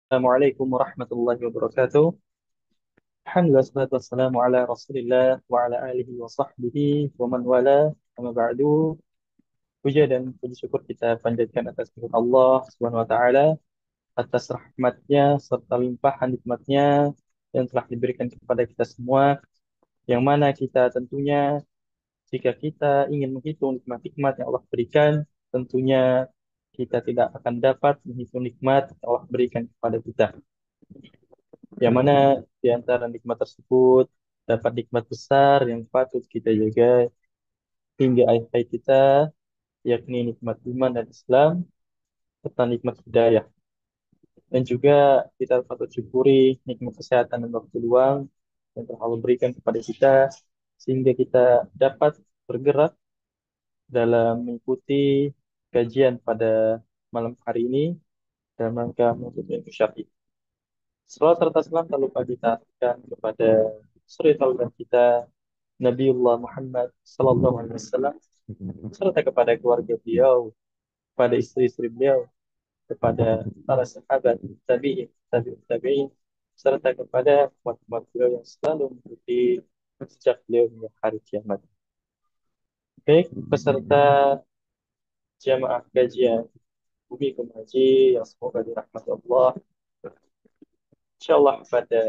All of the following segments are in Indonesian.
Assalamualaikum warahmatullahi wabarakatuh. Alhamdulillah, salatu wassalamu ala rasulillah wa ala alihi wa sahbihi wa man wala. Amma ba'du. Puja dan puji syukur kita panjatkan atas kehadirat Allah Subhanahu wa taala, atas rahmatnya serta limpahan nikmatnya yang telah diberikan kepada kita semua, yang mana kita tentunya jika kita ingin menghitung nikmat-nikmat yang Allah berikan, tentunya kita tidak akan dapat menghitung nikmat yang Allah berikan kepada kita. Yang mana di antara nikmat tersebut dapat nikmat besar yang patut kita jaga hingga akhir hayat kita, yakni nikmat iman dan Islam serta nikmat hidayah. Dan juga kita patut syukuri nikmat kesehatan dan waktu luang yang telah Allah berikan kepada kita sehingga kita dapat bergerak dalam mengikuti kajian pada malam hari ini dalam rangka menuntut ilmu syar'i. Salawat serta salam tak lupa kita aturkan kepada suri tauladan kita Nabiullah Muhammad Sallallahu Alaihi Wasallam serta kepada keluarga beliau, kepada istri-istri beliau, kepada para sahabat tabi'in, tabi'in, tabi'in, serta kepada umat-umat beliau yang selalu mengikuti sejak beliau hingga hari kiamat. Baik, peserta jamaah kajian Bumi Kemaji yang semoga dirahmati Allah. Insyaallah pada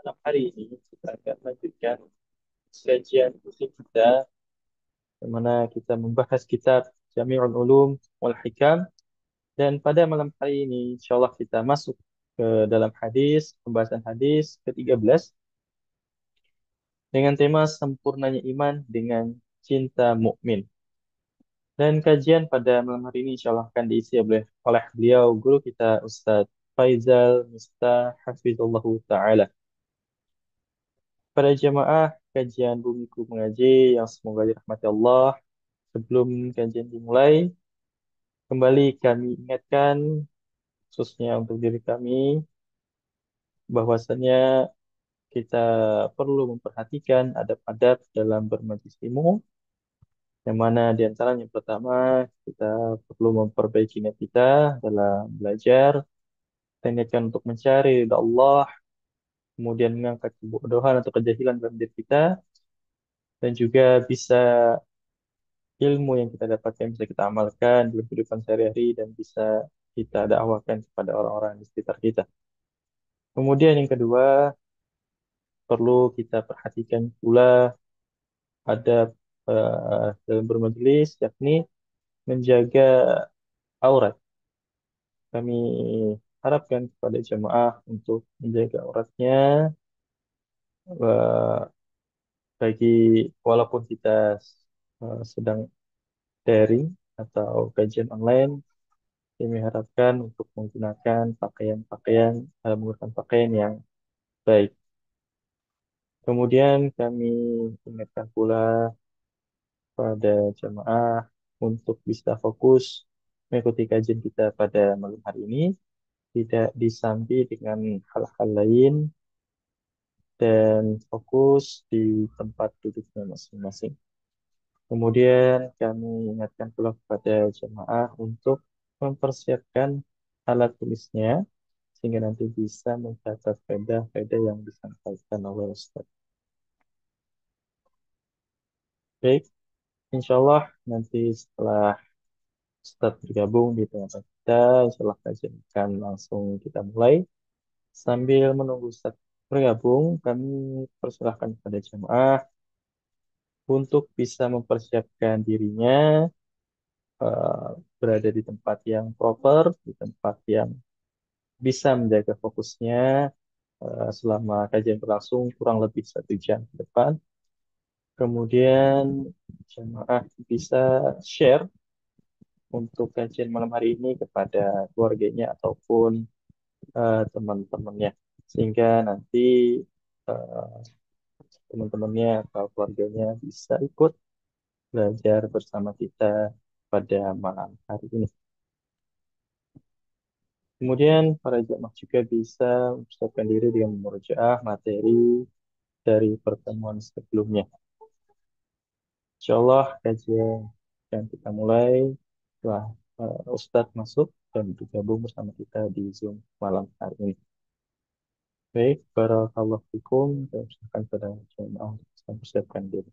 malam hari ini kita akan lanjutkan kajian rutin kita, di mana kita membahas kitab Jami'ul Ulum wal Hikam. Dan pada malam hari ini, insya Allah kita masuk ke dalam hadis, pembahasan hadis ke-13 dengan tema sempurnanya iman dengan cinta mukmin. Dan kajian pada malam hari ini insya Allah akan diisi oleh beliau, guru kita Ustadz Faizal Mistah Hafizullah Ta'ala. Pada jemaah kajian Bumiku Mengaji yang semoga dirahmati Allah, sebelum kajian dimulai, kembali kami ingatkan, khususnya untuk diri kami, bahwasannya kita perlu memperhatikan adab-adab dalam bermajlis ilmu, yang mana di antaranya yang pertama, kita perlu memperbaiki niat kita dalam belajar, kita niatkan untuk mencari ridha Allah, kemudian mengangkat kebodohan atau kejahilan dalam diri kita, dan juga bisa ilmu yang kita dapatkan bisa kita amalkan dalam kehidupan sehari-hari dan bisa kita dakwakan kepada orang-orang di sekitar kita. Kemudian yang kedua, perlu kita perhatikan pula adab dalam bermajelis, yakni menjaga aurat. Kami harapkan kepada jemaah untuk menjaga auratnya, eh, bagi walaupun kita sedang daring atau kajian online, kami harapkan untuk menggunakan menggunakan pakaian yang baik. Kemudian kami ingatkan pula pada jemaah untuk bisa fokus mengikuti kajian kita pada malam hari ini, tidak disambi dengan hal-hal lain dan fokus di tempat duduknya masing-masing. Kemudian kami ingatkan pula kepada jemaah untuk mempersiapkan alat tulisnya sehingga nanti bisa mencatat faedah-faedah yang disampaikan oleh Ustaz. Baik, insya Allah nanti setelah Ustaz bergabung di tengah kita, insya Allah kajian akan langsung kita mulai. Sambil menunggu Ustaz bergabung, kami persilahkan kepada jemaah untuk bisa mempersiapkan dirinya, eh, berada di tempat yang proper, di tempat yang bisa menjaga fokusnya selama kajian berlangsung kurang lebih 1 jam ke depan. Kemudian jemaah bisa share untuk kajian malam hari ini kepada keluarganya ataupun teman-temannya, sehingga nanti eh, teman-temannya atau keluarganya bisa ikut belajar bersama kita pada malam hari ini. Kemudian para jamaah juga bisa mempersiapkan diri dengan memurojaah materi dari pertemuan sebelumnya. Insya Allah kajian yang kita mulai setelah Ustadz masuk dan bergabung bersama kita di Zoom malam hari ini. Baik, barakallahu fikum. Saya silakan pada jemaah untuk bisa mempersiapkan diri.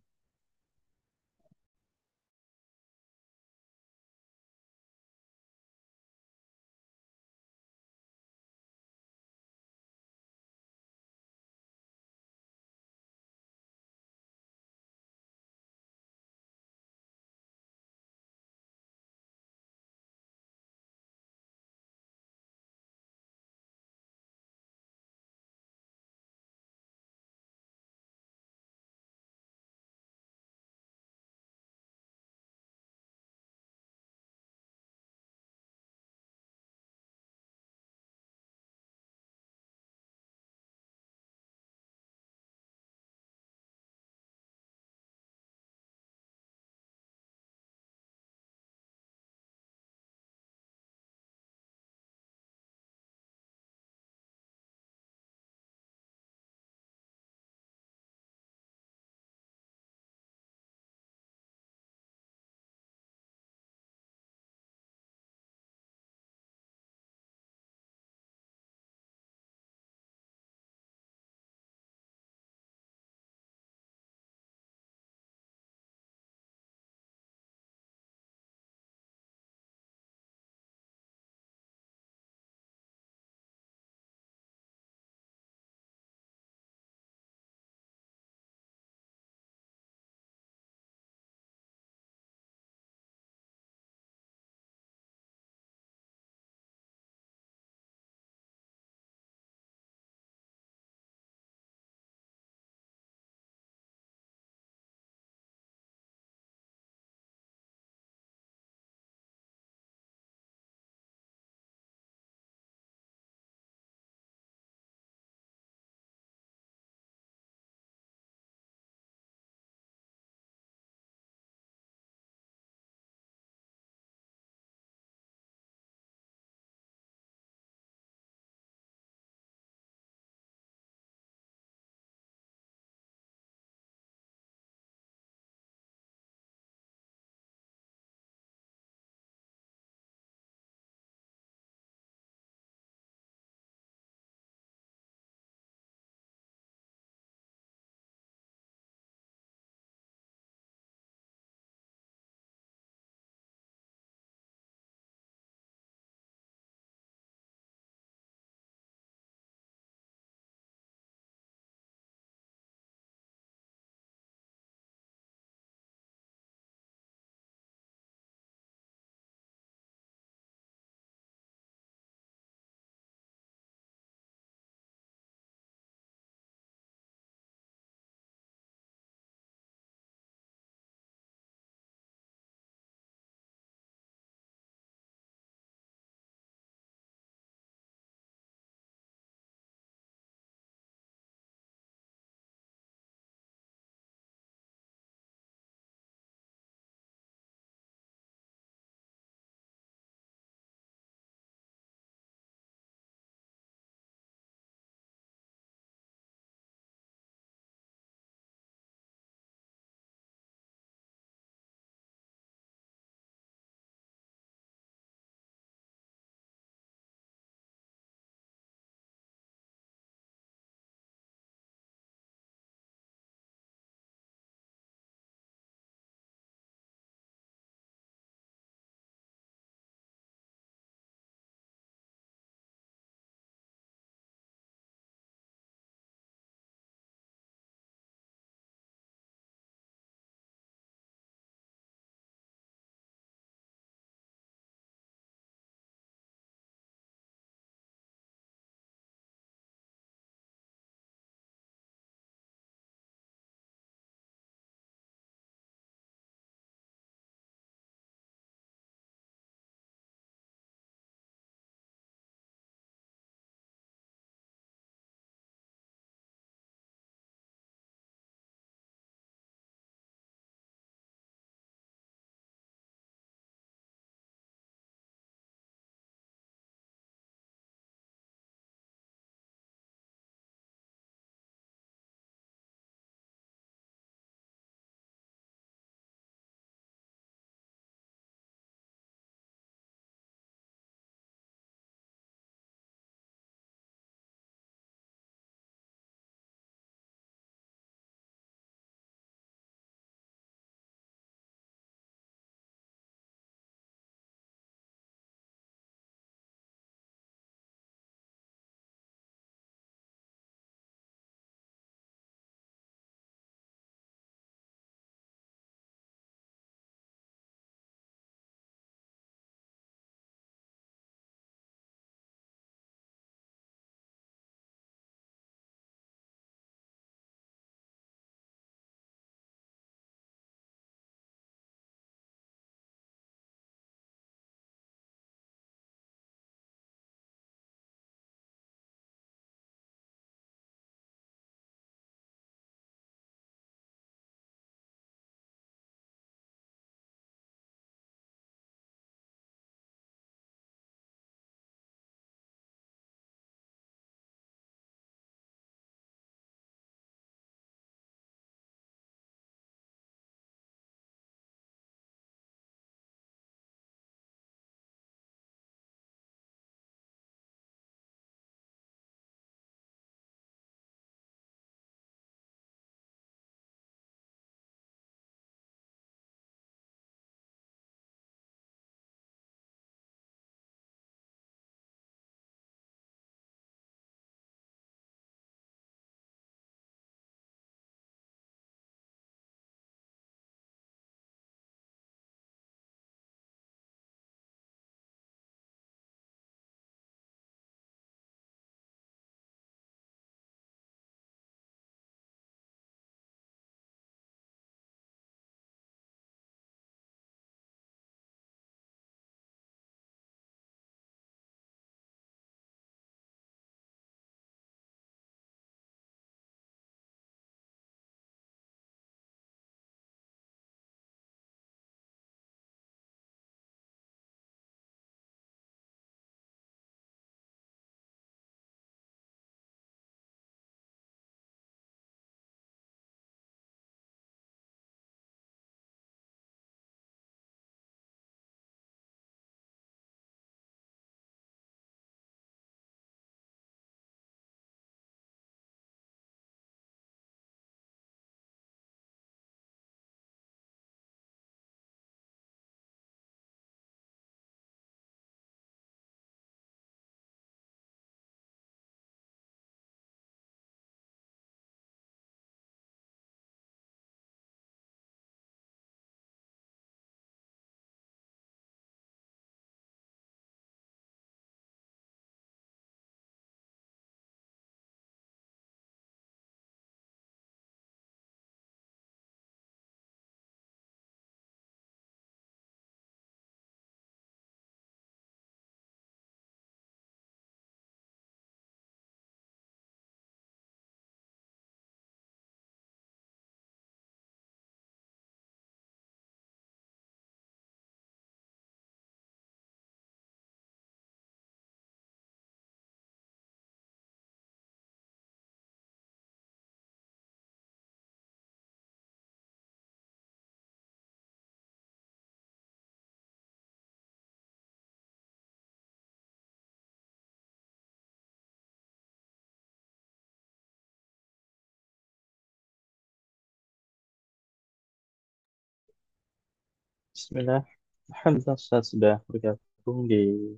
Bismillah. Alhamdulillah Ustaz sudah bergabung di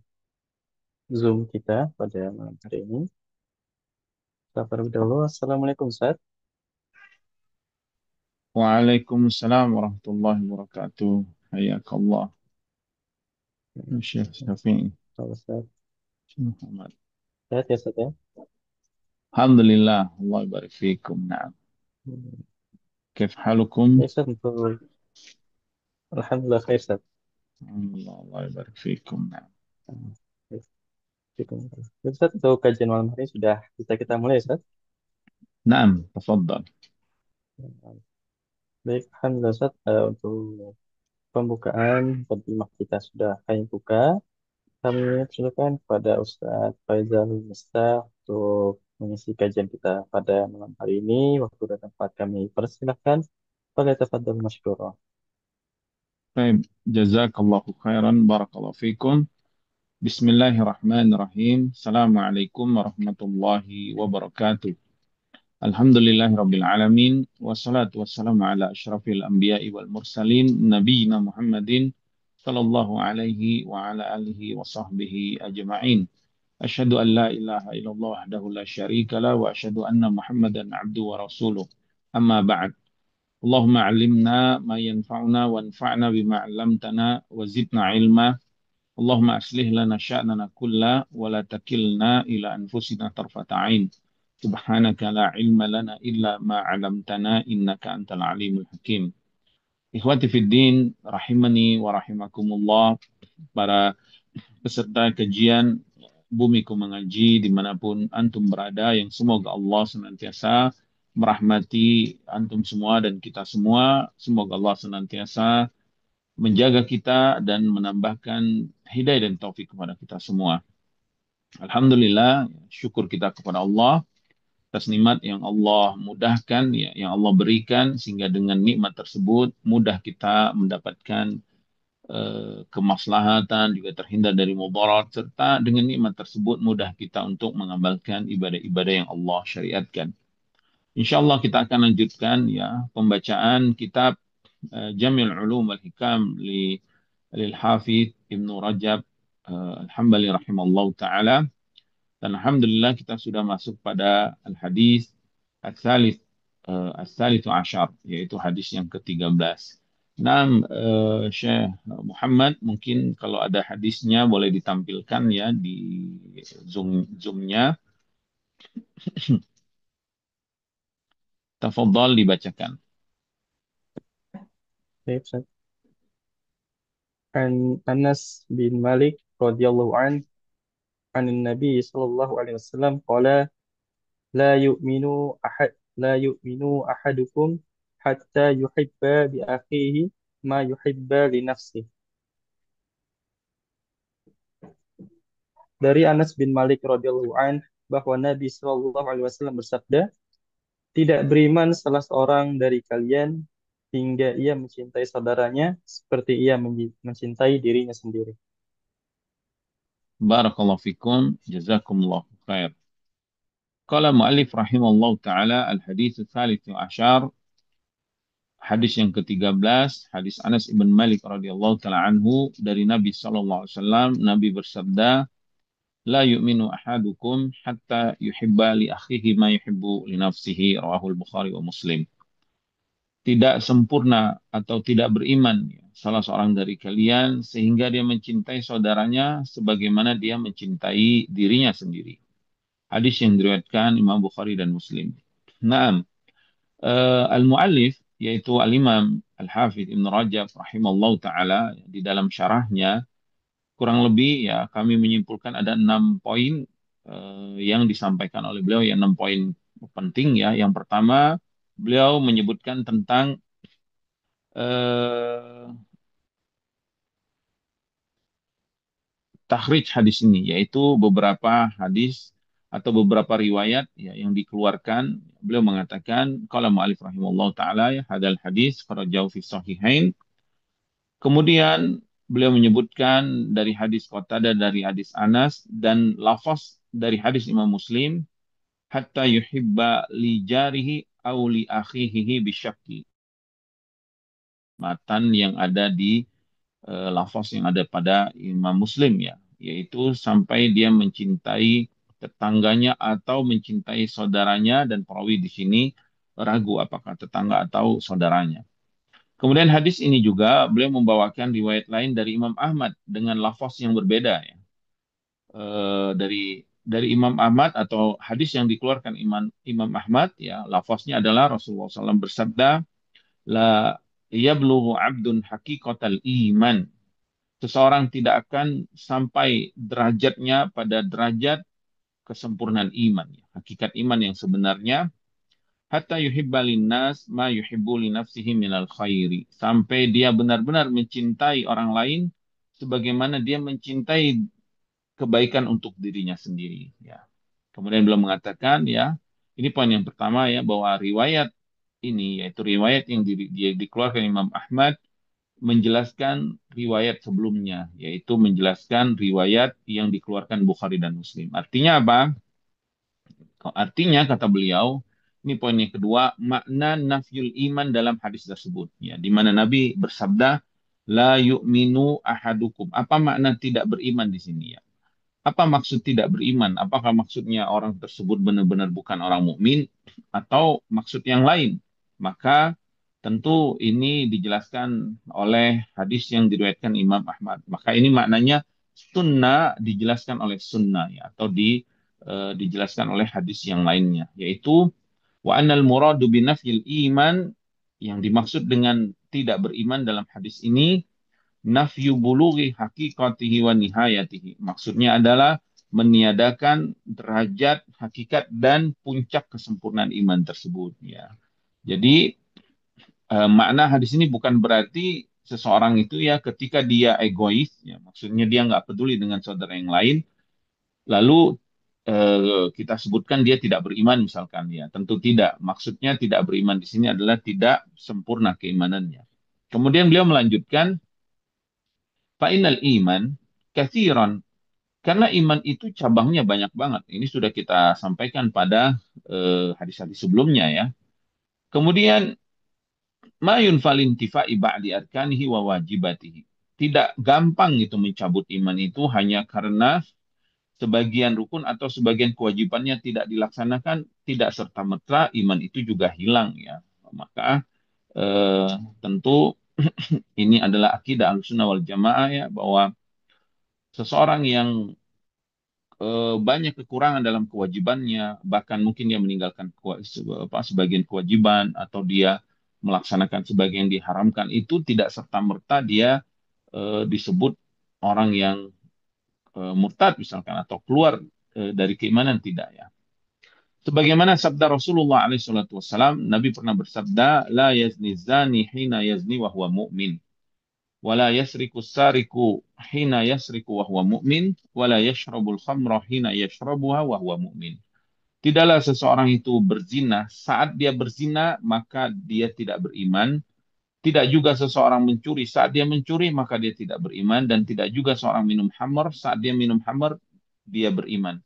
Zoom kita pada malam hari ini. Kita terlebih dahulu. Assalamualaikum Ustaz. Waalaikumsalam warahmatullahi wabarakatuh. Hayakallah. Syekh Syafi'i. Halo Ustaz. Syekh Muhammad. Sehat ya Ustaz ya? Alhamdulillah. Allah barik fikum. Naam. Hmm. Kif halukum? Ya Ustaz, untuk Alhamdulillah khair Ustaz. Alhamdulillah. Allah barik fikum. Naam. Hmm. Baik, syukur. Ustaz, untuk kajian malam hari ini sudah bisa kita mulai Ustaz. Naam. Tafaddal. Baik, Alhamdulillah Ustaz. Untuk pembukaan mukadimah kita sudah kami buka. Kami persilakan kepada Ustadz Faizal Miftah untuk mengisi kajian kita pada malam hari ini. Waktu dan tempat kami persilahkan. Pada tafadhol masykurah. Baik. Jazakallahu khairan. Barakallahu fikum. Bismillahirrahmanirrahim. Assalamualaikum warahmatullahi wabarakatuh. Alhamdulillahi Rabbil Alamin. Wassalatu wassalamu ala ashrafil anbiya'i wal mursalin. Nabiyina Muhammadin sallallahu alaihi wa ala alihi wa sahbihi ajma'in. Asyhadu an la ilaha illallah wahdahu la syarika la wa asyhadu anna Muhammadan abduhu wa rasuluh. Amma ba'd. Allahumma 'allimna ma yanfa'una wanfa'na bima 'allamtana wa zidna ilma. Allahumma aslih lana sya'nana kulla wa la takilna ila anfusina tarfata 'ain. Subhanaka la ilma lana illa ma 'allamtana innaka antal alimul hakim. Ikhwati fid din, rahimani wa rahimakumullah, para peserta kajian Bumiku Mengaji dimanapun antum berada, yang semoga Allah senantiasa merahmati antum semua dan kita semua. Semoga Allah senantiasa menjaga kita dan menambahkan hidayah dan taufik kepada kita semua. Alhamdulillah, syukur kita kepada Allah atas nikmat yang Allah mudahkan, ya, yang Allah berikan, sehingga dengan nikmat tersebut mudah kita mendapatkan kemaslahatan, juga terhindar dari mudarat, serta dengan nikmat tersebut mudah kita untuk mengamalkan ibadah-ibadah yang Allah syariatkan. Insya Allah kita akan lanjutkan ya pembacaan kitab Jami'ul Ulum wal Hikam lil Hafidh Ibnu Rajab Al-Hambali rahimallahu taala. Dan alhamdulillah kita sudah masuk pada al-hadis al-thalith al-thalith ashar, yaitu hadis yang ke-13. Nah, Syekh Muhammad, mungkin kalau ada hadisnya boleh ditampilkan ya di Zoom-nya. Tafadhal dibacakan. Baik, Ustaz. An Anas bin Malik radhiyallahu an Nabi sallallahu alaihi wasallam qala la yu'minu ahadukum hatta yuhibba li akhihi ma yuhibba li nafsihi. Dari Anas bin Malik radhiyallahu an bahwa Nabi sallallahu alaihi wasallam bersabda, tidak beriman salah seorang dari kalian hingga ia mencintai saudaranya seperti ia mencintai dirinya sendiri. Barakallahu fikum, jazakumullah khair. Qala mu'allif rahimallahu taala al-hadits ats-tsalits asyar, hadis yang ke-13, hadis Anas ibn Malik radhiyallahu taala anhu dari Nabi sallallahu alaihi wasallam. Nabi bersabda, la yu'minu ahadukum hatta yuhibba li akhihi ma yuhibbu li nafsihi, rawahul Bukhari wa Muslim. Tidak sempurna atau tidak beriman ya, salah seorang dari kalian sehingga dia mencintai saudaranya sebagaimana dia mencintai dirinya sendiri. Hadis yang diriwayatkan Imam Bukhari dan Muslim. Naam, al-muallif yaitu al-Imam Al-Hafidh Ibn Rajab rahimallahu taala di dalam syarahnya kurang lebih ya kami menyimpulkan ada 6 poin yang disampaikan oleh beliau, ya 6 poin penting ya. Yang pertama, beliau menyebutkan tentang eh, takhrij hadis ini, yaitu beberapa hadis atau beberapa riwayat ya yang dikeluarkan. Beliau mengatakan qala mu'allif rahimallahu taala ya hadal hadis kharajahu fi sahihain. Kemudian beliau menyebutkan dari hadis Qatadah, dari hadis Anas, dan lafaz dari hadis Imam Muslim, hatta yuhibba li jarihi aw li akhihi bisyakki. Matan yang ada di lafaz yang ada pada Imam Muslim ya, yaitu sampai dia mencintai tetangganya atau mencintai saudaranya dan perawi di sini ragu apakah tetangga atau saudaranya. Kemudian hadis ini juga beliau membawakan riwayat lain dari Imam Ahmad dengan lafaz yang berbeda ya. Dari Imam Ahmad atau hadis yang dikeluarkan Imam Ahmad ya, lafaznya adalah Rasulullah SAW bersabda, la yablughu abdun haqiqatal iman. Seseorang tidak akan sampai derajatnya pada derajat kesempurnaan iman, ya. Hakikat iman yang sebenarnya, hatta yuhibba linnas ma yuhibbu li nafsihi minal khairi. Sampai dia benar-benar mencintai orang lain sebagaimana dia mencintai kebaikan untuk dirinya sendiri, ya. Kemudian beliau mengatakan ya, ini poin yang pertama ya, bahwa riwayat ini yaitu riwayat yang dikeluarkan Imam Ahmad menjelaskan riwayat sebelumnya, yaitu menjelaskan riwayat yang dikeluarkan Bukhari dan Muslim. Artinya apa? Artinya kata beliau, ini poin yang kedua, makna nafyul iman dalam hadis tersebut, ya, di mana Nabi bersabda, la yu'minu ahadukum. Apa makna tidak beriman di sini ya? Apa maksud tidak beriman? Apakah maksudnya orang tersebut benar-benar bukan orang mukmin atau maksud yang lain? Maka tentu ini dijelaskan oleh hadis yang diriwayatkan Imam Ahmad. Maka ini maknanya sunnah dijelaskan oleh sunnah ya, atau dijelaskan oleh hadis yang lainnya, yaitu wa annal muradu binafyil iman, yang dimaksud dengan tidak beriman dalam hadis ini nafyu bulughi haqiqatihi wa nihayatihi. Maksudnya adalah meniadakan derajat hakikat dan puncak kesempurnaan iman tersebut ya. Jadi makna hadis ini bukan berarti seseorang itu ya ketika dia egois ya, maksudnya dia nggak peduli dengan saudara yang lain, lalu kita sebutkan dia tidak beriman misalkan ya. Tentu tidak. Maksudnya tidak beriman di sini adalah tidak sempurna keimanannya. Kemudian beliau melanjutkan, fa'inal iman kathiran. Karena iman itu cabangnya banyak banget. Ini sudah kita sampaikan pada hadis-hadis sebelumnya ya. Kemudian mayun falintifa'i ba'di arkanihi wa wajibatihi. Tidak gampang itu mencabut iman itu hanya karena sebagian rukun atau sebagian kewajibannya tidak dilaksanakan, tidak serta-merta iman itu juga hilang ya. Maka eh, tentu ini adalah akidah Ahlussunnah wal Jamaah ya, bahwa seseorang yang banyak kekurangan dalam kewajibannya, bahkan mungkin dia meninggalkan sebagian kewajiban atau dia melaksanakan sebagian yang diharamkan, itu tidak serta-merta dia disebut orang yang murtad misalkan atau keluar dari keimanan, tidak ya. Sebagaimana sabda Rasulullah SAW, Nabi pernah bersabda, la yazni zani hina yazni wa huwa mu'min. Wala yasriku sariku hina yasriku wa huwa mu'min, wala yashrabul khamra hina yashrabuha wa huwa mu'min. Tidaklah seseorang itu berzina saat dia berzina maka dia tidak beriman. Tidak juga seseorang mencuri saat dia mencuri maka dia tidak beriman, dan tidak juga seorang minum khamr saat dia minum khamr dia beriman.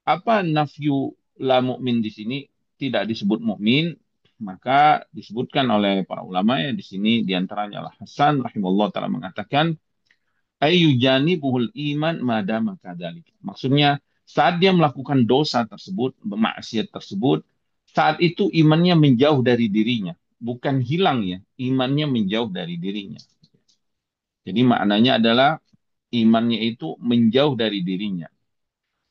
Apa nafyu la mukmin di sini? Tidak disebut mukmin, maka disebutkan oleh para ulama ya di sini, diantaranya Al Hasan rahimahullah taala mengatakan ayyujani buhul iman madama kadalik. Maksudnya saat dia melakukan dosa tersebut, maksiat tersebut, saat itu imannya menjauh dari dirinya, bukan hilang ya, imannya menjauh dari dirinya. Jadi maknanya adalah imannya itu menjauh dari dirinya.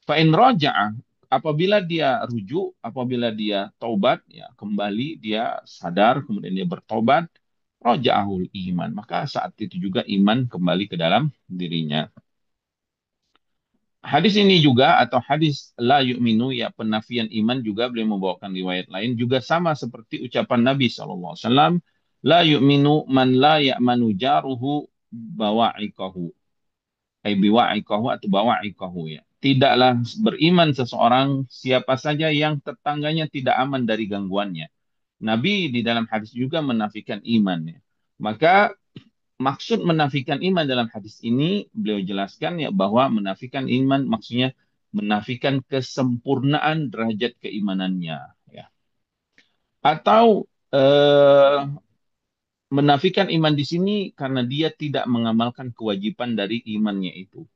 Fa'in roja'ah, apabila dia rujuk, apabila dia taubat, ya kembali, dia sadar, kemudian dia bertobat, roja'ahul iman. Maka saat itu juga iman kembali ke dalam dirinya. Hadis ini juga atau hadis la yu'minu ya, penafian iman, juga beliau membawakan riwayat lain juga sama seperti ucapan Nabi SAW. La yu'minu man la ya'manu jaruhu bawa'iqahu. Biwa'ikahu atau bawa'ikahu ya. Tidaklah beriman seseorang siapa saja yang tetangganya tidak aman dari gangguannya. Nabi di dalam hadis juga menafikan iman ya. Maka maksud menafikan iman dalam hadis ini beliau jelaskan ya, bahwa menafikan iman maksudnya menafikan kesempurnaan derajat keimanannya ya. Atau menafikan iman di sini karena dia tidak mengamalkan kewajiban dari imannya itu.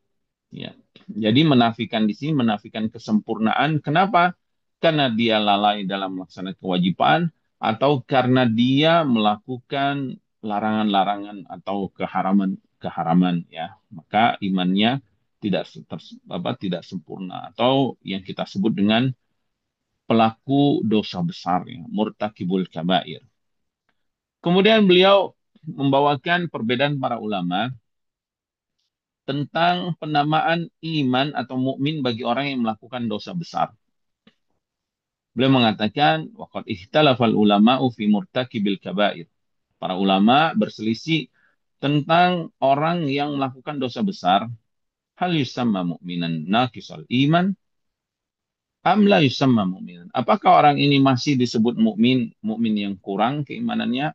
Ya. Jadi menafikan di sini menafikan kesempurnaan. Kenapa? Karena dia lalai dalam melaksanakan kewajiban atau karena dia melakukan larangan-larangan atau keharaman-keharaman ya. Maka imannya tidak sempurna atau yang kita sebut dengan pelaku dosa besar ya, murtakibul kabair. Kemudian beliau membawakan perbedaan para ulama tentang penamaan iman atau mukmin bagi orang yang melakukan dosa besar. Beliau mengatakan, waqad ihtalafal ulama'u fi murtakibil kabair. Para ulama berselisih tentang orang yang melakukan dosa besar, hal yusamma mu'minan naqisal iman am la yusamma mu'minan. Apakah orang ini masih disebut mukmin, mukmin yang kurang keimanannya,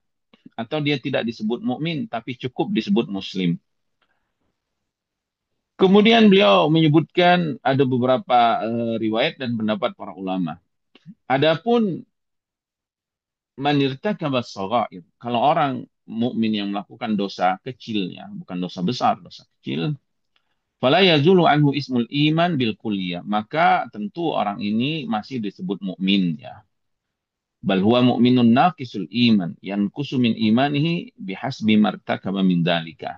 atau dia tidak disebut mukmin tapi cukup disebut muslim? Kemudian beliau menyebutkan ada beberapa riwayat dan pendapat para ulama. Adapun manirta kabas-shaghair, kalau orang mukmin yang melakukan dosa kecilnya, bukan dosa besar, dosa kecil, fala yazulu anhu ismul iman bil kulliyah, maka tentu orang ini masih disebut mukmin ya. Bal huwa mu'minun naqisul iman, yanqusu min imanihi bihasbi martakaba min dalika.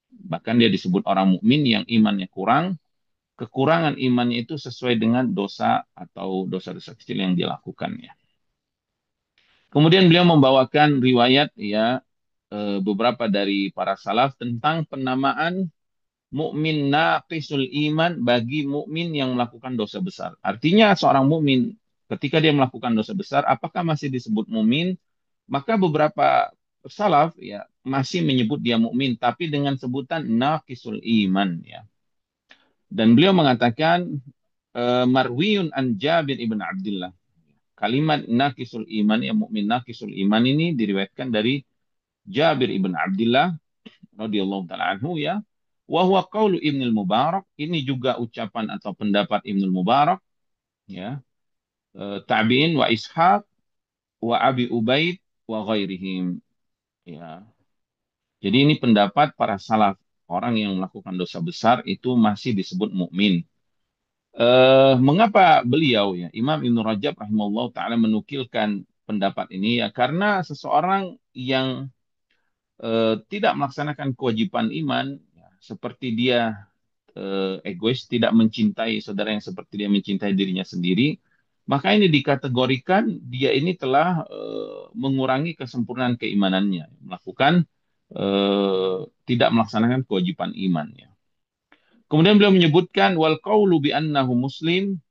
Bahkan dia disebut orang mukmin yang imannya kurang, kekurangan imannya itu sesuai dengan dosa atau dosa-dosa kecil yang dilakukannya. Kemudian beliau membawakan riwayat ya beberapa dari para salaf tentang penamaan mukmin naqisul iman bagi mukmin yang melakukan dosa besar. Artinya seorang mukmin ketika dia melakukan dosa besar apakah masih disebut mukmin? Maka beberapa salaf ya masih menyebut dia mukmin tapi dengan sebutan naqisul iman ya. Dan beliau mengatakan marwiyun an Jabir ibn Abdullah. Kalimat naqisul iman ya mukmin naqisul iman ini diriwayatkan dari Jabir ibn Abdullah radhiyallahu taala anhu ya. Wa huwa qaulu Ibnul Mubarak, ini juga ucapan atau pendapat Ibnul Mubarak ya. Tabi'in wa Ishaq wa Abi Ubaid wa ghairihim ya. Jadi ini pendapat para salaf, orang yang melakukan dosa besar itu masih disebut mukmin. Mengapa beliau ya Imam Ibn Rajab rahimahullah taala menukilkan pendapat ini ya karena seseorang yang tidak melaksanakan kewajiban iman ya, seperti dia egois tidak mencintai saudara yang seperti dia mencintai dirinya sendiri maka ini dikategorikan dia ini telah mengurangi kesempurnaan keimanannya melakukan tidak melaksanakan kewajiban iman ya. Kemudian beliau menyebutkan wal qaulu bi annahu muslim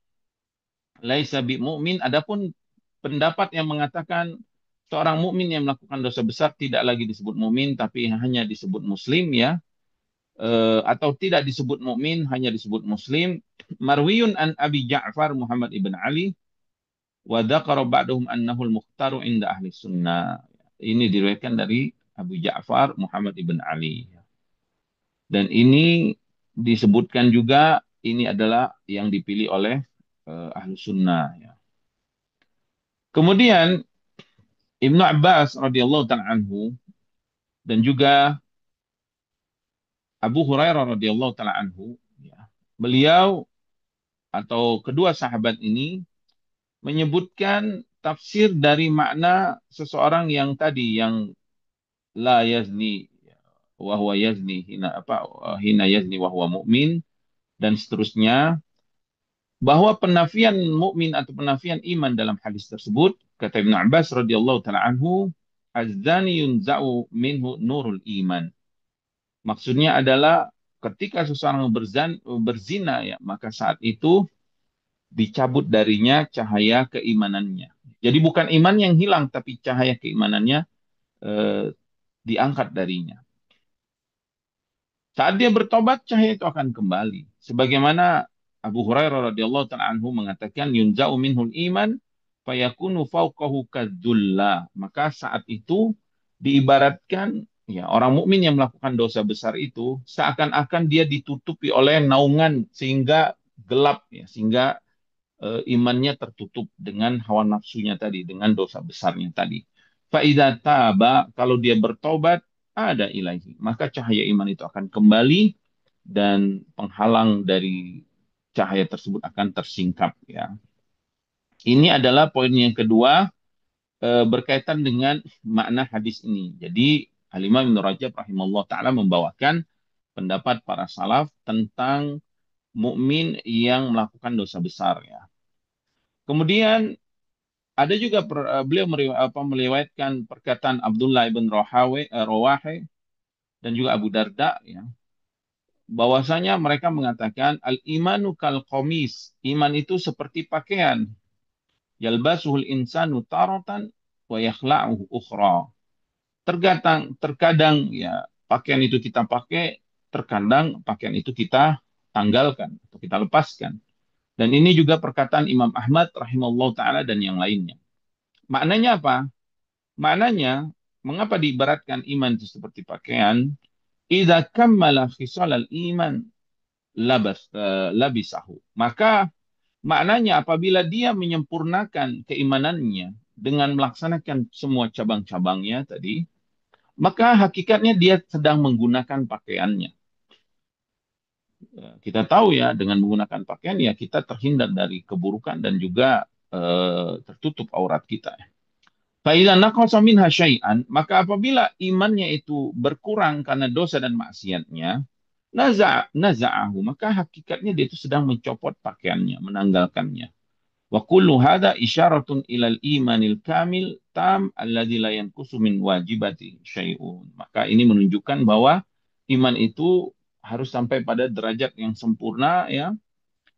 laisa bi mu'min. Adapun pendapat yang mengatakan seorang mukmin yang melakukan dosa besar tidak lagi disebut mukmin tapi hanya disebut muslim ya atau tidak disebut mukmin hanya disebut muslim. Marwiyun an Abi Ja'far Muhammad ibn Ali wa dzakara ba'dahum annahu al-mukhtaru inda ahli sunnah. Ini diriwayatkan dari Abu Ja'far Muhammad ibn Ali. Dan ini disebutkan juga ini adalah yang dipilih oleh ahli sunnah ya. Kemudian Ibnu Abbas radhiyallahu taala anhu dan juga Abu Hurairah radhiyallahu taala anhu ya, beliau atau kedua sahabat ini menyebutkan tafsir dari makna seseorang yang tadi yang la yazni wa huwa yazni hina yazni wa huwa mu'min dan seterusnya bahwa penafian mukmin atau penafian iman dalam hadis tersebut kata Ibnu Abbas radhiyallahu taala anhu az-zani yunza'u minhu nurul iman. Maksudnya adalah ketika seseorang berzina ya maka saat itu dicabut darinya cahaya keimanannya. Jadi bukan iman yang hilang tapi cahaya keimanannya eh, diangkat darinya. Saat dia bertobat, cahaya itu akan kembali. Sebagaimana Abu Hurairah radhiyallahu taala anhu mengatakan, yunza'u minhul iman fayakunu fawqahu kadzulla. Maka saat itu diibaratkan ya orang mukmin yang melakukan dosa besar itu seakan-akan dia ditutupi oleh naungan sehingga gelap ya, sehingga imannya tertutup dengan hawa nafsunya tadi, dengan dosa besarnya tadi. Faida taba, kalau dia bertobat, ada ilaihi, maka cahaya iman itu akan kembali dan penghalang dari cahaya tersebut akan tersingkap ya. Ini adalah poin yang kedua berkaitan dengan makna hadis ini. Jadi Al-Imam Ibnu Rajab rahimahullah taala membawakan pendapat para salaf tentang mukmin yang melakukan dosa besar ya. Kemudian ada juga beliau meriwayatkan perkataan Abdullah bin Rawahe dan juga Abu Darda ya, bahwasanya mereka mengatakan al imanu kal qamis, iman itu seperti pakaian, yalbasuhul insanu taratan wa yakhla'uhu ukhra. Terkadang ya pakaian itu kita pakai, terkadang pakaian itu kita tanggalkan atau kita lepaskan. Dan ini juga perkataan Imam Ahmad rahimahullah taala dan yang lainnya. Maknanya apa? Maknanya, mengapa diibaratkan iman itu seperti pakaian? Idza kammala khisalal iman labisahu. Maka maknanya apabila dia menyempurnakan keimanannya dengan melaksanakan semua cabang-cabangnya tadi, maka hakikatnya dia sedang menggunakan pakaiannya. Kita tahu ya, dengan menggunakan pakaian ya kita terhindar dari keburukan dan juga tertutup aurat kita. Faiza naqasa minha syai'an, maka apabila imannya itu berkurang karena dosa dan maksiatnya, naza'ahu, maka hakikatnya dia itu sedang mencopot pakaiannya, menanggalkannya. Wa kullu hadha isyaratun ilal imanil kamil tam alladzi la yanqusu min wajibati syai'un. Maka ini menunjukkan bahwa iman itu harus sampai pada derajat yang sempurna ya,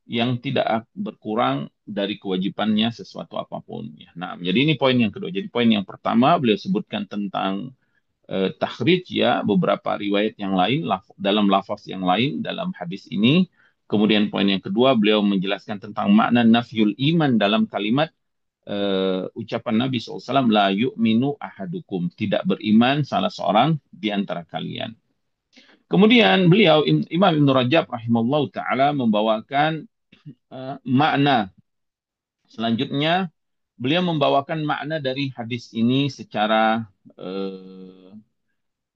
yang tidak berkurang dari kewajibannya sesuatu apapun. Ya. Nah, jadi ini poin yang kedua. Jadi poin yang pertama beliau sebutkan tentang takhrij ya, beberapa riwayat yang lain dalam lafaz yang lain dalam hadis ini. Kemudian poin yang kedua beliau menjelaskan tentang makna nafyul iman dalam kalimat ucapan Nabi SAW, la yu'minu ahadukum, tidak beriman salah seorang di antara kalian. Kemudian beliau Imam Ibn Rajab rahimahullah taala membawakan makna. Selanjutnya, beliau membawakan makna dari hadis ini secara eh,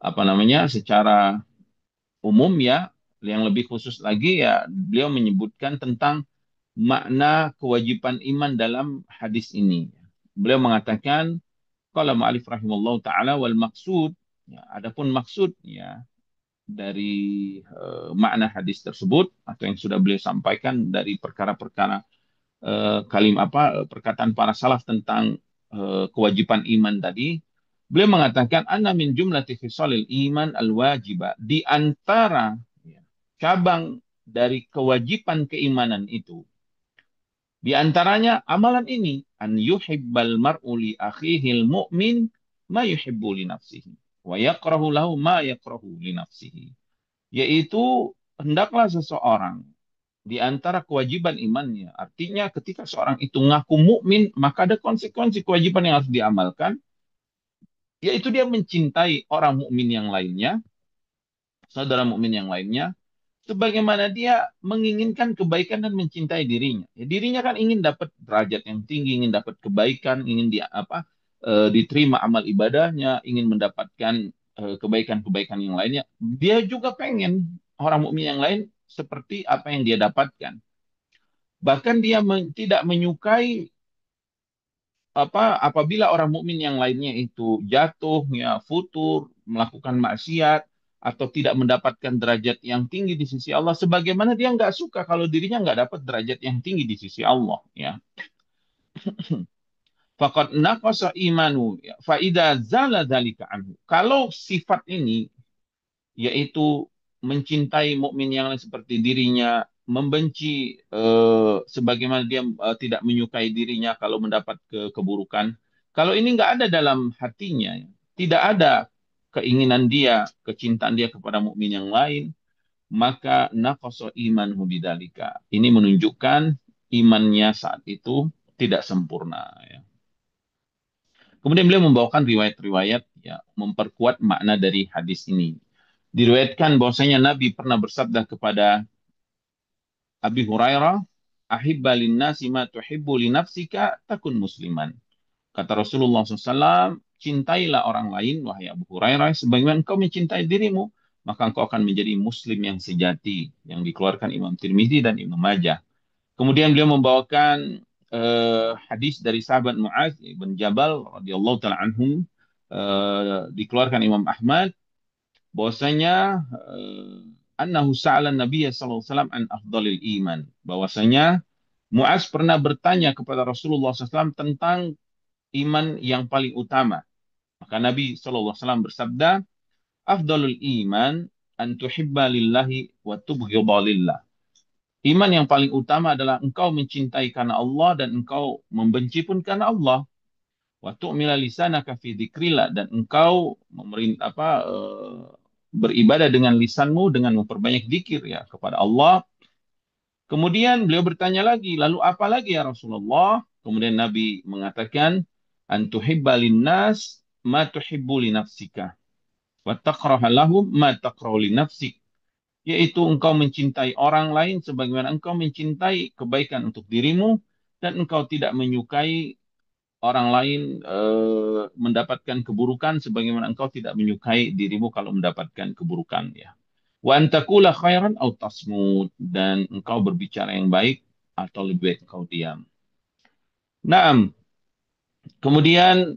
apa namanya? Secara umum ya. Yang lebih khusus lagi ya, beliau menyebutkan tentang makna kewajiban iman dalam hadis ini. Beliau mengatakan qala ma'alif rahimallahu taala wal maksud, ya, adapun maksud ya dari makna hadis tersebut atau yang sudah beliau sampaikan dari perkara-perkara perkataan para salaf tentang kewajiban iman tadi, beliau mengatakan anna min jumlati khisalil iman al wajiba, di antara ya, cabang dari kewajiban keimanan itu, di antaranya amalan ini, an yuhibbal mar'u li akhihil mu'min ma yuhibbu li nafsihi wa yakrahu lahu ma yakrahu li nafsihi, yaitu hendaklah seseorang di antara kewajiban imannya. Artinya ketika seorang itu ngaku mukmin, maka ada konsekuensi kewajiban yang harus diamalkan, yaitu dia mencintai orang mukmin yang lainnya, saudara mukmin yang lainnya, sebagaimana dia menginginkan kebaikan dan mencintai dirinya. Ya, dirinya kan ingin dapat derajat yang tinggi, ingin dapat kebaikan, ingin diterima amal ibadahnya, ingin mendapatkan kebaikan-kebaikan yang lainnya. Dia juga pengen orang mukmin yang lain seperti apa yang dia dapatkan. Bahkan dia tidak menyukai apabila orang mukmin yang lainnya itu jatuh, ya futur, melakukan maksiat atau tidak mendapatkan derajat yang tinggi di sisi Allah, sebagaimana dia nggak suka kalau dirinya nggak dapat derajat yang tinggi di sisi Allah, ya. Faqad naqasa imanu ya, fa idza zala dzalika anhu. Kalau sifat ini yaitu mencintai mukmin yang lain seperti dirinya, membenci sebagaimana dia tidak menyukai dirinya kalau mendapat keburukan. Kalau ini nggak ada dalam hatinya, ya, tidak ada keinginan dia, kecintaan dia kepada mukmin yang lain, maka naqasa imanhu bidzalika. Ini menunjukkan imannya saat itu tidak sempurna. Ya. Kemudian beliau membawakan riwayat-riwayat ya, memperkuat makna dari hadis ini. Diriwayatkan bahwasanya Nabi pernah bersabda kepada Abi Hurairah, "Ahibba linnasi ma tuhibbu li nafsika takun musliman." Kata Rasulullah SAW, cintailah orang lain, wahai Abu Hurairah, sebagaimana engkau mencintai dirimu, maka engkau akan menjadi muslim yang sejati, yang dikeluarkan Imam Tirmizi dan Ibnu Majah. Kemudian beliau membawakan hadis dari sahabat Muaz bin Jabal radhiyallahu taala anhum, dikeluarkan Imam Ahmad, bahwasanya annahu sa'ala Nabiy sallallahu alaihi wasallam an afdalil iman, bahwasanya Muaz pernah bertanya kepada Rasulullah SAW tentang iman yang paling utama. Maka Nabi SAW bersabda, afdalul iman an tuhibba lillahi wa tubghidha lillah. Iman yang paling utama adalah engkau mencintai karena Allah dan engkau membenci pun karena Allah. Wa tu'mila lisanaka fi dzikrillah, dan engkau beribadah dengan lisanmu dengan memperbanyak zikir ya kepada Allah. Kemudian beliau bertanya lagi, lalu apa lagi ya Rasulullah? Kemudian Nabi mengatakan, antuhibba linnas ma tuhibbu li nafsika wa takraha lahum ma takrahu li nafsik. Yaitu engkau mencintai orang lain sebagaimana engkau mencintai kebaikan untuk dirimu, dan engkau tidak menyukai orang lain mendapatkan keburukan sebagaimana engkau tidak menyukai dirimu kalau mendapatkan keburukan ya. Wa antakula khairan au tasmud, dan engkau berbicara yang baik atau lebih baik engkau diam. Naam, kemudian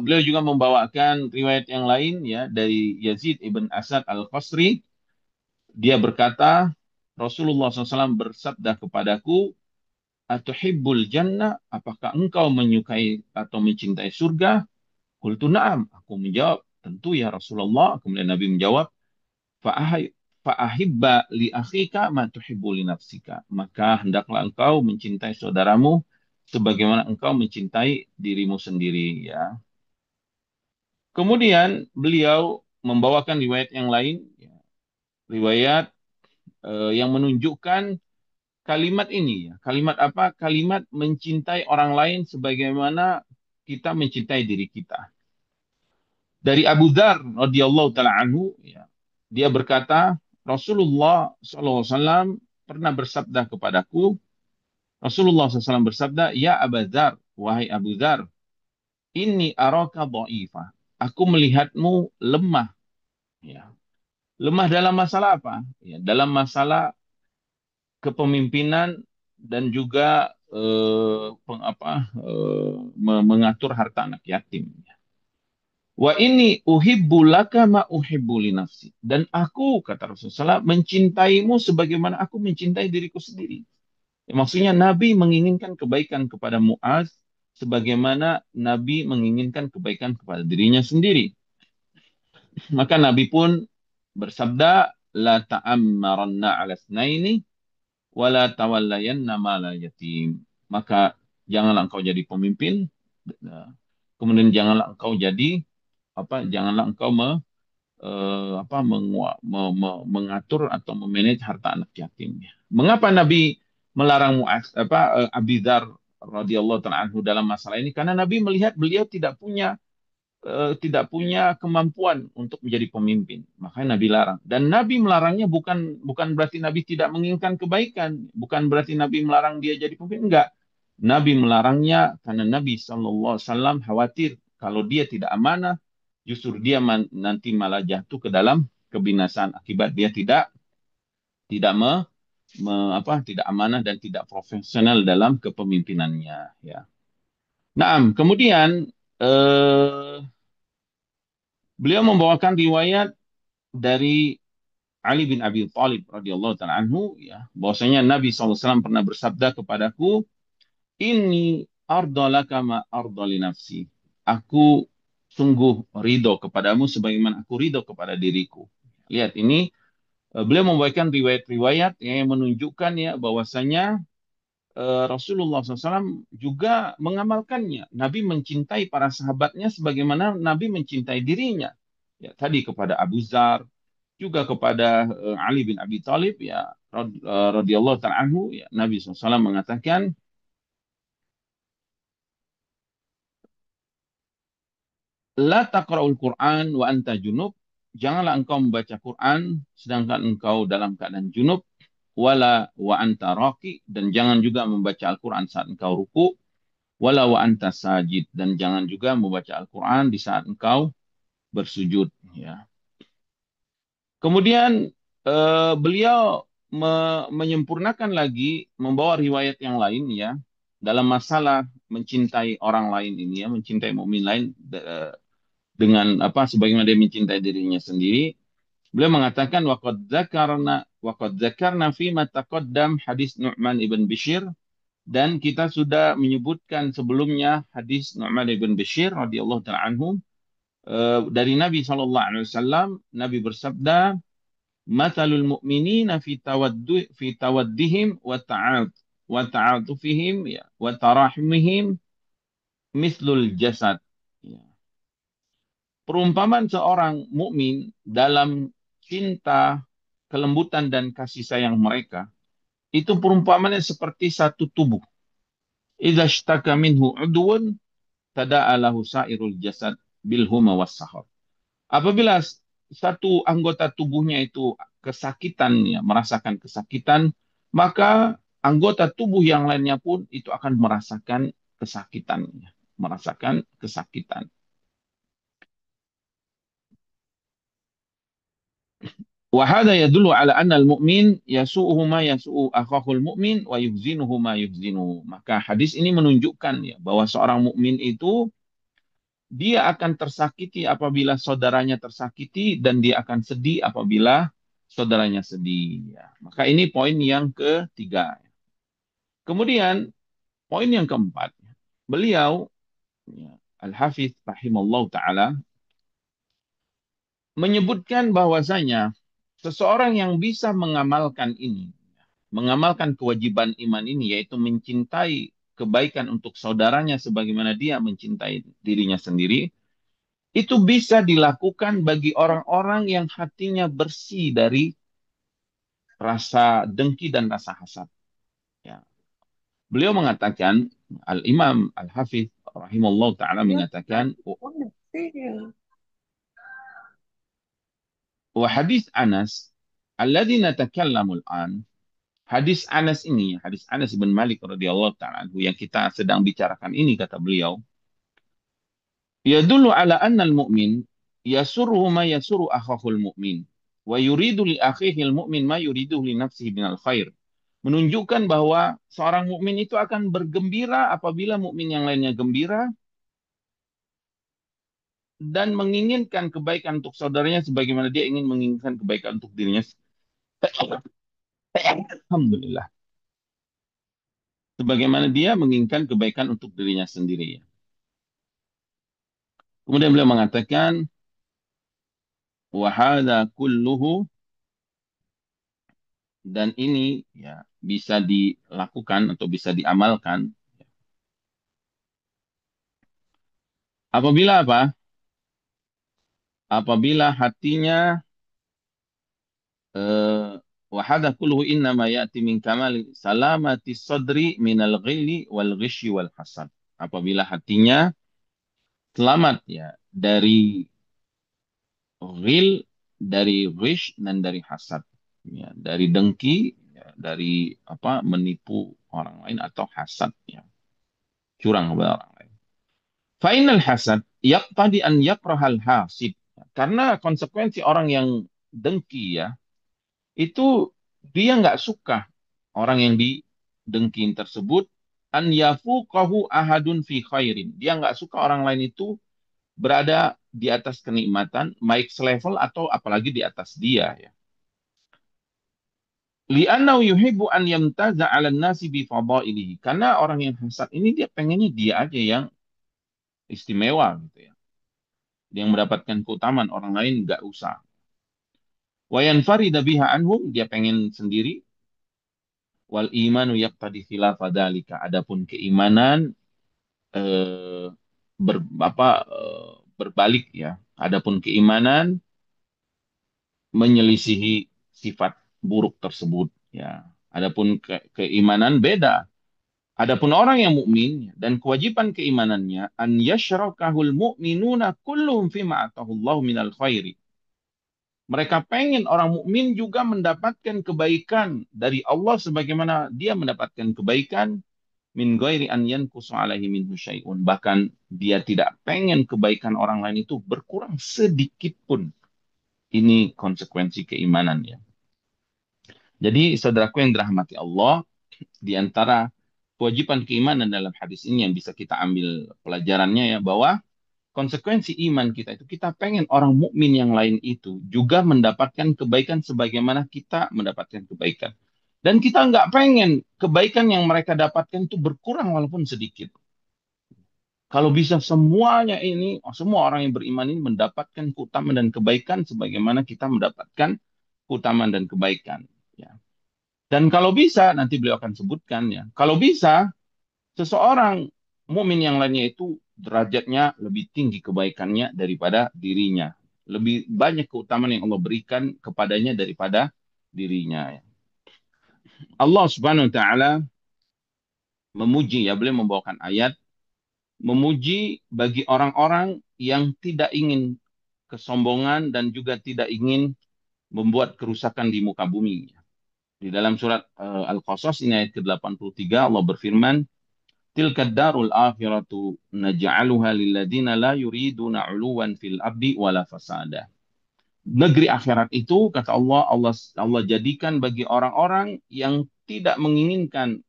beliau juga membawakan riwayat yang lain ya dari Yazid ibn Asad al-Qasri. Dia berkata, Rasulullah SAW bersabda kepadaku, atuhibbul jannah, apakah engkau menyukai atau mencintai surga? Qultu na'am, aku menjawab, tentu ya Rasulullah. Kemudian Nabi menjawab, fa'ahibba li akhika ma tuhibbu li nafsika. Maka hendaklah engkau mencintai saudaramu sebagaimana engkau mencintai dirimu sendiri ya. Kemudian beliau membawakan riwayat yang lain, ya. Riwayat yang menunjukkan kalimat ini ya. Kalimat apa? Kalimat mencintai orang lain sebagaimana kita mencintai diri kita. Dari Abu Dzar radhiyallahu taala anhu ya. Dia berkata, Rasulullah SAW pernah bersabda kepadaku, Rasulullah SAW bersabda, ya Abu Dzar, wahai Abu Dzar, inni araka dha'ifah. Aku melihatmu lemah ya. Lemah dalam masalah apa? Ya, dalam masalah kepemimpinan dan juga mengatur harta anak yatim. Wa ini uhibbu laka ma uhibbu li nafsi. Dan aku, kata Rasulullah, mencintaimu sebagaimana aku mencintai diriku sendiri. Ya, maksudnya Nabi menginginkan kebaikan kepada Muaz sebagaimana Nabi menginginkan kebaikan kepada dirinya sendiri. Maka Nabi pun bersabda, la ta'ammaranna ala snaini wala tawallayanna mala yatim. Maka janganlah engkau jadi pemimpin, kemudian janganlah engkau jadi janganlah engkau mengatur atau memanage harta anak yatim. Mengapa Nabi melarang Abi Dzar radhiyallahu taala anhu dalam masalah ini? Karena Nabi melihat beliau tidak punya kemampuan untuk menjadi pemimpin. Makanya Nabi larang. Dan Nabi melarangnya bukan bukan berarti Nabi tidak menginginkan kebaikan, bukan berarti Nabi melarang dia jadi pemimpin, enggak. Nabi melarangnya karena Nabi SAW khawatir kalau dia tidak amanah, justru dia nanti malah jatuh ke dalam kebinasaan akibat dia tidak tidak tidak amanah dan tidak profesional dalam kepemimpinannya ya. Nah, kemudian eh, beliau membawakan riwayat dari Ali bin Abi Thalib radhiyallahu taala anhu ya, bahwasanya Nabi SAW pernah bersabda kepadaku, ini ardalaka ma ardali nafsi. Aku sungguh ridho kepadamu sebagaimana aku ridho kepada diriku. Lihat ini, beliau membawakan riwayat-riwayat yang menunjukkan ya bahwasanya Rasulullah SAW juga mengamalkannya. Nabi mencintai para sahabatnya sebagaimana Nabi mencintai dirinya. Ya, tadi kepada Abu Dzar, juga kepada Ali bin Abi Thalib ya radhiyallahu ta'ala anhu ya, Nabi SAW mengatakan, la taqra'ul Qur'an wa anta junub. Janganlah engkau membaca Quran sedangkan engkau dalam keadaan junub, wala wa anta raqi, dan jangan juga membaca Al-Quran saat engkau ruku, Walau anta sajid, dan jangan juga membaca Al-Quran di saat engkau bersujud. Ya. Kemudian beliau menyempurnakan lagi, membawa riwayat yang lain ya dalam masalah mencintai orang lain ini ya, mencintai mukmin lain dengan apa sebagaimana dia mencintai dirinya sendiri. Beliau mengatakan waqad dzakarna fi ma taqaddam hadis Nu'man ibn Bishir, dan kita sudah menyebutkan sebelumnya hadis Nu'man ibn Bishir radhiyallahu taala anhu dari Nabi sallallahu alaihi wasallam. Nabi bersabda, "Matsalul mu'minina fi tawaddihim wa ta'atufihim ya wa tarahumihim mislul jasad." Ya. Perumpamaan seorang mukmin dalam cinta, kelembutan dan kasih sayang mereka itu perumpamannya seperti satu tubuh. Idza ishtaka minhu udwun tada'a lahu sa'irul jasad bil huma was sahar. Apabila satu anggota tubuhnya itu kesakitan ya, merasakan kesakitan, maka anggota tubuh yang lainnya pun itu akan merasakan kesakitan, ya, merasakan kesakitan. Wahada yadullu ala anna al-mu'min yasu'uhu ma yasu'u akhahul mu'min wa yuhzinuhu ma yuhzinuhu. Maka hadis ini menunjukkan ya bahwa seorang mukmin itu dia akan tersakiti apabila saudaranya tersakiti dan dia akan sedih apabila saudaranya sedih. Ya. Maka ini poin yang ketiga. Kemudian poin yang keempat, beliau ya, Al-Hafidz rahimallahu taala menyebutkan bahwasanya seseorang yang bisa mengamalkan ini, mengamalkan kewajiban iman ini, yaitu mencintai kebaikan untuk saudaranya sebagaimana dia mencintai dirinya sendiri, itu bisa dilakukan bagi orang-orang yang hatinya bersih dari rasa dengki dan rasa hasad. Ya. Beliau mengatakan, Al-Imam Al-Hafidz rahimahullah ta'ala mengatakan, wa hadis Anas alladzi natakallamu al-an, hadis Anas ini, hadis Anas bin Malik radhiyallahu ta'ala anhu yang kita sedang bicarakan ini, kata beliau, yadullu ala anna al-mu'min yasurruhu ma yasurru akhahul mu'min wa yuridu li akhihil mu'min ma yuridu li nafsihi minal khair. Menunjukkan bahwa seorang mukmin itu akan bergembira apabila mukmin yang lainnya gembira dan menginginkan kebaikan untuk saudaranya sebagaimana dia ingin menginginkan kebaikan untuk dirinya. Alhamdulillah. Sebagaimana dia menginginkan kebaikan untuk dirinya sendiri. Kemudian beliau mengatakan, wa hadza kulluhu, dan ini ya bisa dilakukan atau bisa diamalkan apabila apa? Apabila hatinya wa hadza kulluhu innama ya'ti min kamal salamati sadri minal ghilli wal ghishi wal hasad. Apabila hatinya selamat ya dari ghil, dari ghish dan dari hasad. Ya, dari dengki, ya, dari apa menipu orang lain atau hasad ya, curang kepada orang lain. Fainal hasad yaqtadi an yakrahal hasid. Karena konsekuensi orang yang dengki ya, itu dia nggak suka orang yang didengkin tersebut an yafuqahu ahadun fi khairin. Dia nggak suka orang lain itu berada di atas kenikmatan, baik selevel atau apalagi di atas dia ya. Li'annahu yuhibbu an yamtaza 'ala an-nasi bi fadailihi. Karena orang yang hasad ini dia pengennya dia aja yang istimewa gitu ya. Yang mendapatkan keutamaan orang lain nggak usah. Wa yanfarida biha anhum, dia pengen sendiri. Wal imanu yaqtadi khilafa dzalika. Adapun keimanan eh, ber, berbalik ya. Adapun keimanan menyelisihi sifat buruk tersebut ya. Adapun keimanan beda. Adapun orang yang mukmin dan kewajiban keimanannya an yashrakahul mu'minuna kulluhum fima atahullahu minal khairi. Mereka pengen orang mukmin juga mendapatkan kebaikan dari Allah sebagaimana dia mendapatkan kebaikan min ghairi an yanqusu alaihi minhu syai'un. Bahkan dia tidak pengen kebaikan orang lain itu berkurang sedikit pun. Ini konsekuensi keimanan ya. Jadi saudaraku yang dirahmati Allah, di antara kewajiban keimanan dalam hadis ini yang bisa kita ambil pelajarannya ya, bahwa konsekuensi iman kita itu kita pengen orang mukmin yang lain itu juga mendapatkan kebaikan sebagaimana kita mendapatkan kebaikan. Dan kita nggak pengen kebaikan yang mereka dapatkan itu berkurang walaupun sedikit. Kalau bisa semuanya ini, semua orang yang beriman ini mendapatkan keutamaan dan kebaikan sebagaimana kita mendapatkan keutamaan dan kebaikan. Ya. Dan kalau bisa, nanti beliau akan sebutkan ya, kalau bisa seseorang mukmin yang lainnya itu derajatnya lebih tinggi kebaikannya daripada dirinya. Lebih banyak keutamaan yang Allah berikan kepadanya daripada dirinya. Allah Subhanahu wa taala memuji ya, beliau membawakan ayat memuji bagi orang-orang yang tidak ingin kesombongan dan juga tidak ingin membuat kerusakan di muka bumi. Di dalam surat Al-Qasas ini ayat ke-83 Allah berfirman, "Tilka darul akhiratu naj'aluha lilladzina la yuriduna 'uluwan fil ardi wala fasada." Negeri akhirat itu kata Allah, Allah jadikan bagi orang-orang yang tidak menginginkan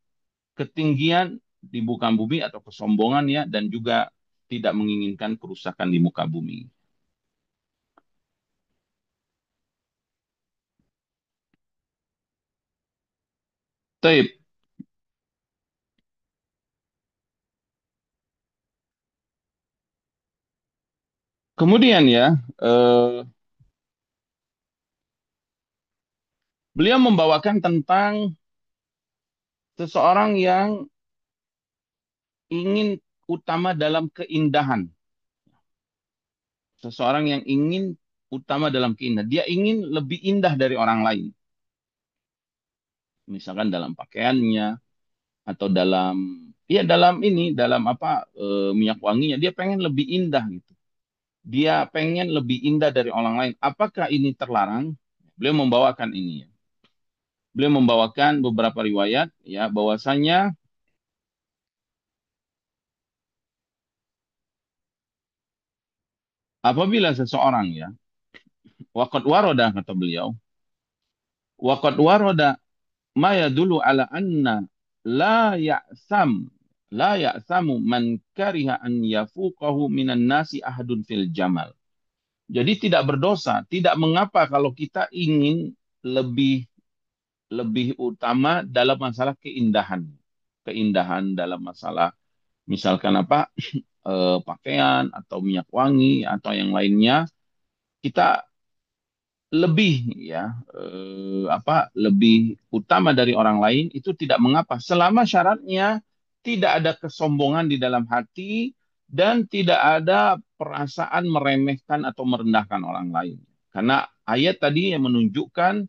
ketinggian di muka bumi atau kesombongan ya, dan juga tidak menginginkan kerusakan di muka bumi. Taib. Kemudian ya, eh, beliau membawakan tentang seseorang yang ingin utama dalam keindahan. Seseorang yang ingin utama dalam keindahan. Dia ingin lebih indah dari orang lain. Misalkan dalam pakaiannya atau dalam ya dalam ini dalam apa minyak wanginya dia pengen lebih indah gitu. Dia pengen lebih indah dari orang lain. Apakah ini terlarang? Beliau membawakan ini ya. Beliau membawakan beberapa riwayat ya bahwasanya apabila seseorang ya waqad waroda kata beliau waqad waroda ma yadullu ala anna la ya'sam la ya'samu man kariha an yafuqahu minan nasi ahadun fil jamal. Jadi tidak berdosa, tidak mengapa kalau kita ingin lebih lebih utama dalam masalah keindahan. Keindahan dalam masalah misalkan apa pakaian atau minyak wangi atau yang lainnya, kita lebih ya apa lebih utama dari orang lain itu tidak mengapa selama syaratnya tidak ada kesombongan di dalam hati dan tidak ada perasaan meremehkan atau merendahkan orang lain. Karena ayat tadi yang menunjukkan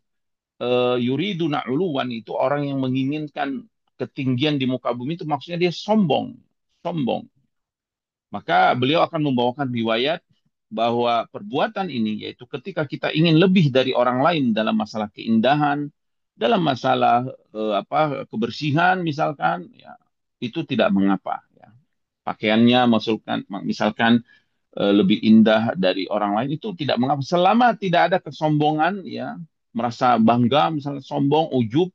yuriduna uluwan itu orang yang menginginkan ketinggian di muka bumi itu maksudnya dia sombong, sombong. Maka beliau akan membawakan riwayat bahwa perbuatan ini yaitu ketika kita ingin lebih dari orang lain dalam masalah keindahan, dalam masalah apa kebersihan misalkan, ya itu tidak mengapa. Ya. Pakaiannya misalkan lebih indah dari orang lain itu tidak mengapa selama tidak ada kesombongan ya merasa bangga misalnya sombong ujub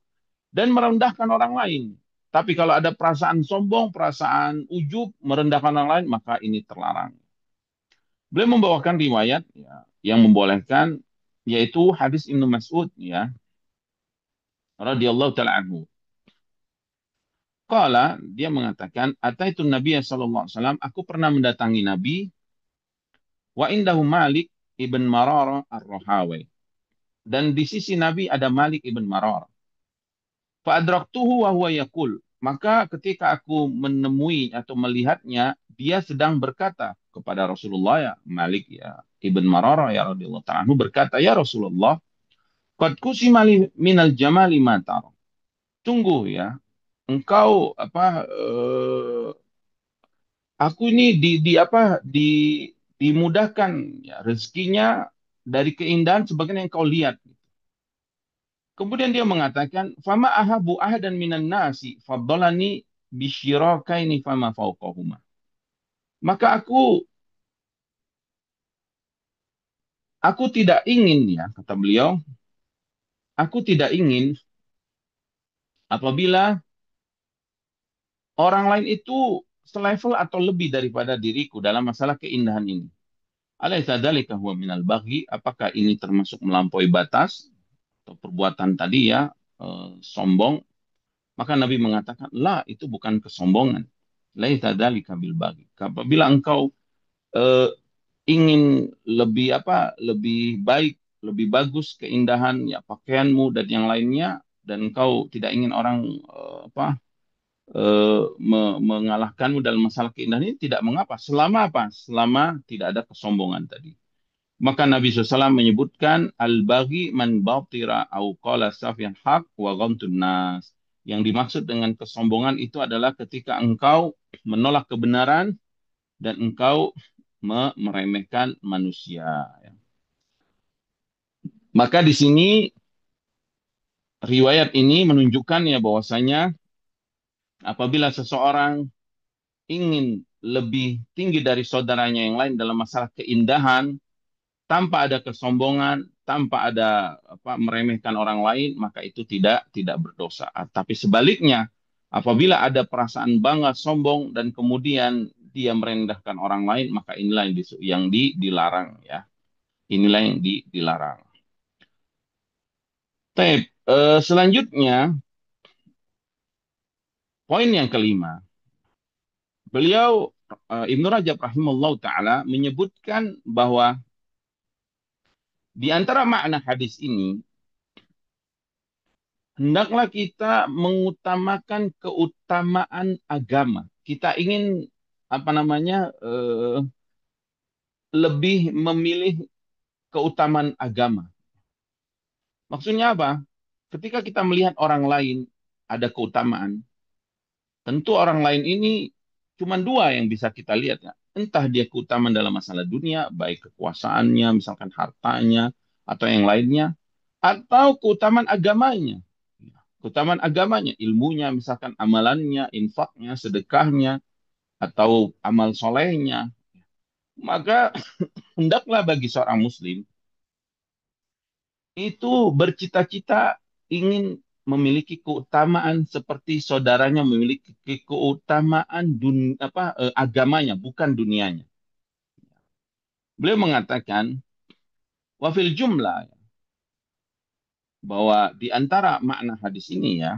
dan merendahkan orang lain. Tapi kalau ada perasaan sombong, perasaan ujub, merendahkan orang lain, maka ini terlarang. Beliau membawakan riwayat ya, yang membolehkan, yaitu hadis Ibnu Mas'ud ya, radhiyallahu taala anhu. Qala, dia mengatakan, ataitu Nabi sallallahu alaihi wasallam, aku pernah mendatangi Nabi wa indahu Malik ibn Marar ar-Rahawi. Dan di sisi Nabi ada Malik ibn Marar. Fa'adraktuhu wa huwa yaqul. Maka ketika aku menemui atau melihatnya, dia sedang berkata kepada Rasulullah ya, Malik ya, Ibn Mararah ya radhiyallahu ta'ala anhu berkata, "Ya Rasulullah, qad kusima minal jamali ma tara." Tunggu ya, engkau apa aku ini dimudahkan ya rezekinya dari keindahan sebagaimana yang kau lihat. Kemudian dia mengatakan, "Fama ahabu ahadan minan nasi faddalani bisyirakaini fama fawqahuma. Maka aku tidak ingin ya, kata beliau, aku tidak ingin apabila orang lain itu selevel atau lebih daripada diriku dalam masalah keindahan ini. Alaysa dzalika huwa minal baghi? Apakah ini termasuk melampaui batas atau perbuatan tadi ya, sombong? Maka Nabi mengatakan, la, itu bukan kesombongan. Laisa dzalika bil baghi. Apabila engkau eh, ingin lebih apa, lebih baik, lebih bagus keindahan ya pakaianmu dan yang lainnya, dan engkau tidak ingin orang mengalahkanmu dalam masalah keindahan ini, tidak mengapa. Selama apa? Selama tidak ada kesombongan tadi. Maka Nabi SAW menyebutkan al-baghi man batira au qala safyan haq wa ghamtun nas. Yang dimaksud dengan kesombongan itu adalah ketika engkau menolak kebenaran dan engkau meremehkan manusia. Maka di sini riwayat ini menunjukkan ya bahwasanya apabila seseorang ingin lebih tinggi dari saudaranya yang lain dalam masalah keindahan, tanpa ada kesombongan, tanpa ada meremehkan orang lain, maka itu tidak berdosa. Tapi sebaliknya, apabila ada perasaan bangga, sombong, dan kemudian dia merendahkan orang lain, maka inilah yang dilarang ya. Inilah yang dilarang. Selanjutnya, poin yang kelima, beliau Ibnu Rajab rahimahullah taala menyebutkan bahwa di antara makna hadis ini, hendaklah kita mengutamakan keutamaan agama. Kita ingin apa namanya lebih memilih keutamaan agama. Maksudnya apa? Ketika kita melihat orang lain ada keutamaan, tentu orang lain ini cuma dua yang bisa kita lihat ya. Entah dia keutamaan dalam masalah dunia, baik kekuasaannya, misalkan hartanya, atau yang lainnya, atau keutamaan agamanya. Keutamaan agamanya, ilmunya, misalkan amalannya, infaknya, sedekahnya, atau amal solehnya. Maka hendaklah bagi seorang muslim itu bercita-cita ingin memiliki keutamaan seperti saudaranya memiliki keutamaan agamanya, bukan dunianya. Beliau mengatakan, wafil jumlah, bahwa di antara makna hadis ini ya,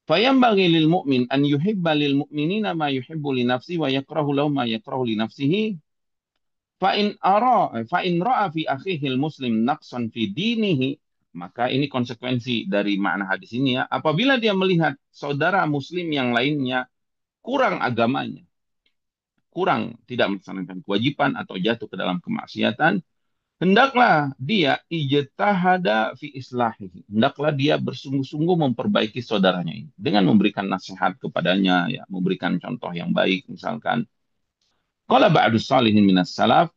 fayambaghi lil mu'min an yuhibba lil mu'minina ma yuhibbu li nafsihi wa yakrahu lahu ma yakrahu li nafsihi. Fa in ra'a fi akhihi al muslim naqsan fi dinihi, maka ini konsekuensi dari makna hadis ini ya. Apabila dia melihat saudara muslim yang lainnya kurang agamanya, kurang tidak melaksanakan kewajiban atau jatuh ke dalam kemaksiatan, hendaklah dia ijtahada fi islahihi. Hendaklah dia bersungguh-sungguh memperbaiki saudaranya ini dengan memberikan nasihat kepadanya ya, memberikan contoh yang baik misalkan. Qala ba'du salihin minas salaf,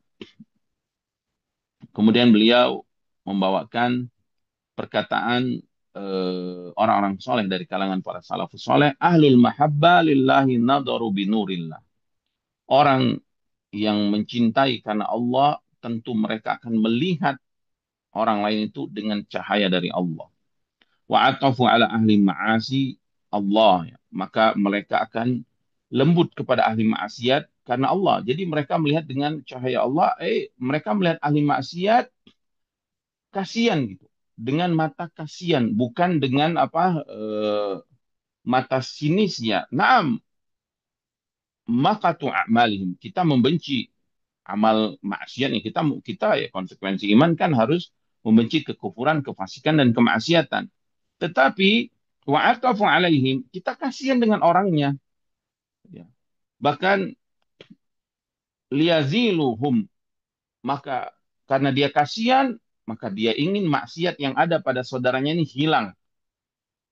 kemudian beliau membawakan perkataan orang-orang soleh dari kalangan para salafus soleh, ahlul mahabba lillahi nadaru binurillah. Orang yang mencintai karena Allah, tentu mereka akan melihat orang lain itu dengan cahaya dari Allah. Wa atafu ala ahli ma'asi Allah. Ya. Maka mereka akan lembut kepada ahli maksiat karena Allah. Jadi mereka melihat dengan cahaya Allah, mereka melihat ahli maksiat kasihan gitu. Dengan mata kasihan, bukan dengan mata sinis ya. Naam, maka tu a'malihim. Kita membenci amal maksiat nih, kita ya konsekuensi iman kan harus membenci kekufuran, kefasikan dan kemaksiatan. Tetapi wa'atafu alaihim, kita kasihan dengan orangnya. Ya. Bahkan liyaziluhum, maka karena dia kasihan, maka dia ingin maksiat yang ada pada saudaranya ini hilang.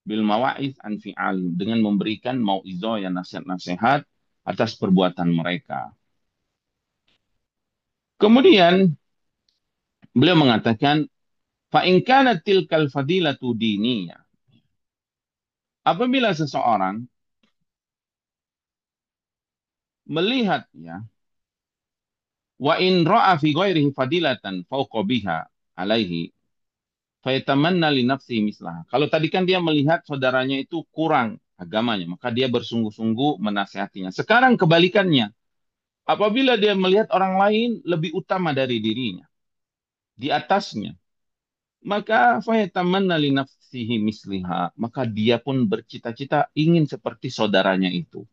Bil mawa'id an fi'alim, dengan memberikan mauizah ya, nasihat-nasihat atas perbuatan mereka. Kemudian beliau mengatakan, fa in kanat tilkal fadilatu diniyah. Apabila seseorang melihat ya, wa in ra'a fi ghairihi fadilatan fauqa biha alaihi fayatamanna li nafsihi mislaha. Kalau tadi kan dia melihat saudaranya itu kurang agamanya, maka dia bersungguh-sungguh menasihatinya. Sekarang kebalikannya, apabila dia melihat orang lain lebih utama dari dirinya, di atasnya, maka fayatamanna li nafsihi misliha, maka dia pun bercita-cita ingin seperti saudaranya itu.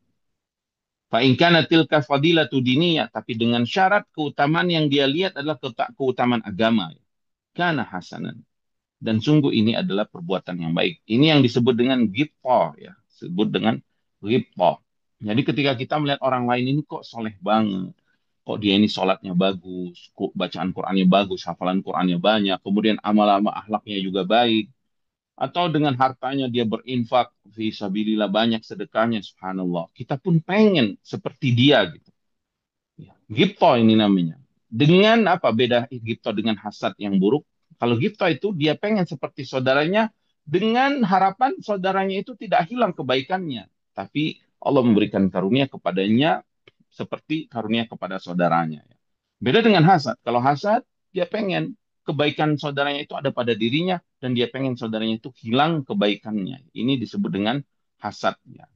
Fa in kana tilka fadilatu diniyah, tapi dengan syarat keutamaan yang dia lihat adalah keutamaan agama. Kana hasanan. Dan sungguh ini adalah perbuatan yang baik. Ini yang disebut dengan ghibthah ya, disebut dengan ghibthah. Jadi ketika kita melihat orang lain ini kok soleh banget, kok dia ini sholatnya bagus, kok bacaan Qurannya bagus, hafalan Qurannya banyak, kemudian amal-amal akhlaknya juga baik, atau dengan hartanya dia berinfak, fisabilillah banyak sedekahnya, subhanallah. Kita pun pengen seperti dia gitu. Ya, Gipto ini namanya. Dengan apa beda Gipto dengan hasad yang buruk? Kalau Gipto itu dia pengen seperti saudaranya dengan harapan saudaranya itu tidak hilang kebaikannya. Tapi Allah memberikan karunia kepadanya seperti karunia kepada saudaranya. Beda dengan hasad. Kalau hasad dia pengen kebaikan saudaranya itu ada pada dirinya dan dia pengen saudaranya itu hilang kebaikannya. Ini disebut dengan hasad. Ya.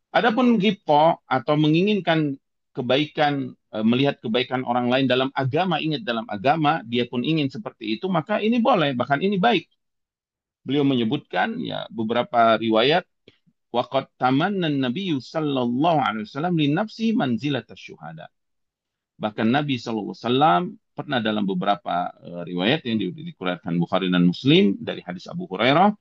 Adapun ghibthah atau menginginkan kebaikan, melihat kebaikan orang lain dalam agama, ingat dalam agama, dia pun ingin seperti itu, maka ini boleh, bahkan ini baik. Beliau menyebutkan ya beberapa riwayat, waqad tamanna Nabi sallallahu alaihi wasallam li nafsi manzilat syuhada. Bahkan Nabi sallallahu alaihi wasallam pernah dalam beberapa riwayat yang diriwayatkan Bukhari dan Muslim dari hadis Abu Hurairah,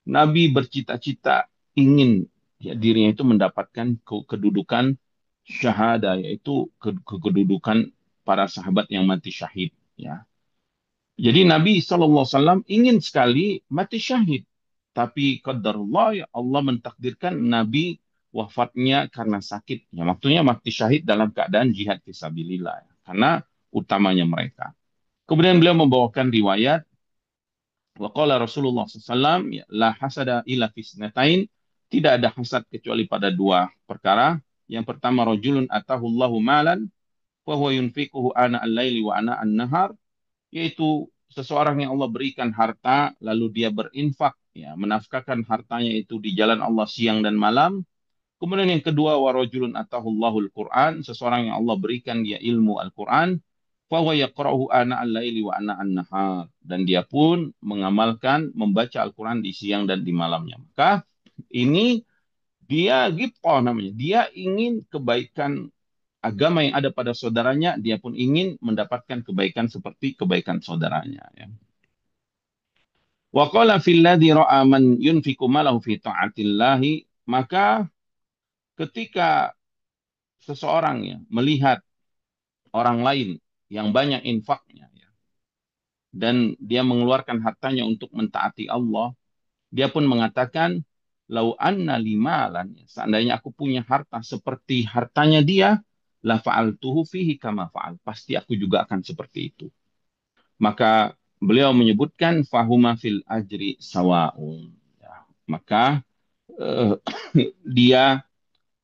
Nabi bercita-cita ingin ya, dirinya itu mendapatkan kedudukan syahada, yaitu kedudukan para sahabat yang mati syahid. Ya. Jadi Nabi SAW ingin sekali mati syahid. Tapi qadarullah ya Allah mentakdirkan Nabi wafatnya karena sakit. Ya, waktunya mati syahid dalam keadaan jihad fisabilillah. Ya. Karena utamanya mereka. Kemudian beliau membawakan riwayat Waqala Rasulullah SAW, ya, la hasada illa fisnatain, tidak ada hasad kecuali pada dua perkara. Yang pertama, rajulun atahullahu malan, wa huwa yunfiquhu ana al-laili wa ana an-nahar, yaitu seseorang yang Allah berikan harta, lalu dia berinfak, ya, menafkahkan hartanya itu di jalan Allah siang dan malam. Kemudian yang kedua, warajulun atahullahul Quran, seseorang yang Allah berikan dia ilmu Al-Quran, fahuwa yaqra'uhu ana al-laili wa ana an-nahar. Dan dia pun mengamalkan membaca Al-Quran di siang dan di malamnya. Maka ini dia ghibthah namanya. Dia ingin kebaikan agama yang ada pada saudaranya, dia pun ingin mendapatkan kebaikan seperti kebaikan saudaranya. Ya. Wa qala fil ladzi ra'a man yunfiqu malahu fi ta'atillahi, maka ketika seseorang ya melihat orang lain yang banyak infaknya ya, dan dia mengeluarkan hartanya untuk mentaati Allah, dia pun mengatakan lau anna limalan, ya, seandainya aku punya harta seperti hartanya dia, la fa'altuhu fihi kama fa'al, pasti aku juga akan seperti itu. Maka beliau menyebutkan fahuma fil ajri sawaun, ya, maka eh, dia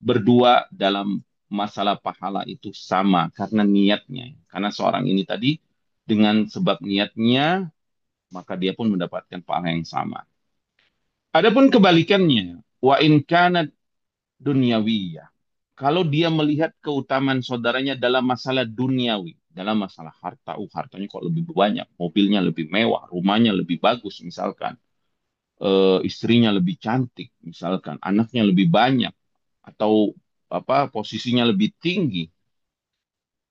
berdua dalam masalah pahala itu sama karena niatnya. Karena seorang ini tadi dengan sebab niatnya maka dia pun mendapatkan pahala yang sama. Adapun kebalikannya, wa in kanat dunyawiyah. Kalau dia melihat keutamaan saudaranya dalam masalah duniawi, dalam masalah harta, hartanya kok lebih banyak, mobilnya lebih mewah, rumahnya lebih bagus misalkan, istrinya lebih cantik misalkan, anaknya lebih banyak, atau apa posisinya lebih tinggi.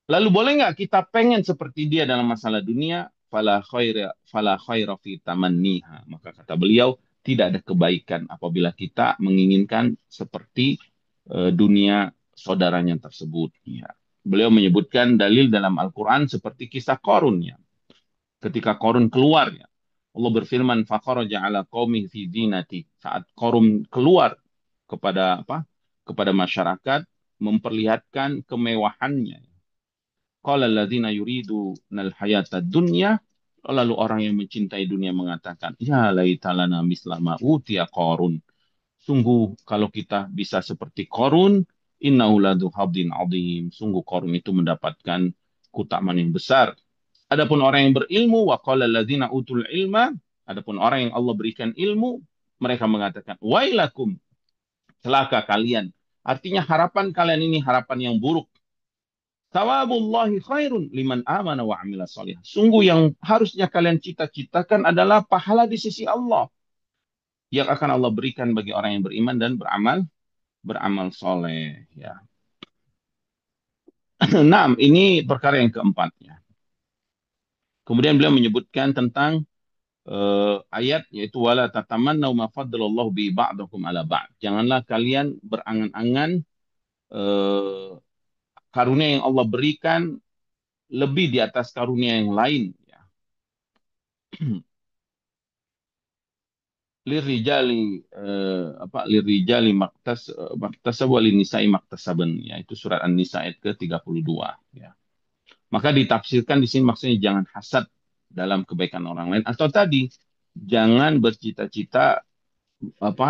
Lalu boleh nggak kita pengen seperti dia dalam masalah dunia? Fala khaira fi tamanniha. Maka kata beliau, tidak ada kebaikan apabila kita menginginkan seperti dunia saudaranya tersebut. Ya. Beliau menyebutkan dalil dalam Al-Quran seperti kisah Korun. Ya. Ketika Korun keluar, ya. Allah berfirman, "Fakharaja ala qaumi fi zinati." Saat Korun keluar kepada apa? Kepada masyarakat, memperlihatkan kemewahannya. Qala alladzina yuridunal hayata dunya, lalu orang yang mencintai dunia mengatakan, ya laita lana misla ma utiya Qarun. Sungguh kalau kita bisa seperti Qarun, Innahu ladu habdin azim. Sungguh Qarun itu mendapatkan keutamaan yang besar. Adapun orang yang berilmu, wa qala alladzina utul ilma, adapun orang yang Allah berikan ilmu, mereka mengatakan, wailakum, celaka kalian. Artinya harapan kalian ini harapan yang buruk. Tawabullahi khairun liman amana wa amila salih. Sungguh yang harusnya kalian cita-citakan adalah pahala di sisi Allah yang akan Allah berikan bagi orang yang beriman dan beramal soleh. Ya. Nah, ini perkara yang keempatnya. Kemudian beliau menyebutkan tentang ayat yaitu wala tatamannu ma faddalallahu bi ba'dakum ala ba'd. Janganlah kalian berangan-angan eh, karunia yang Allah berikan lebih di atas karunia yang lain. Ya. Lirijali lirijali maktasab walinisai maktasaben, ya itu surat An-Nisa ayat ke-32, ya. Maka ditafsirkan di sini maksudnya jangan hasad dalam kebaikan orang lain atau tadi jangan bercita-cita apa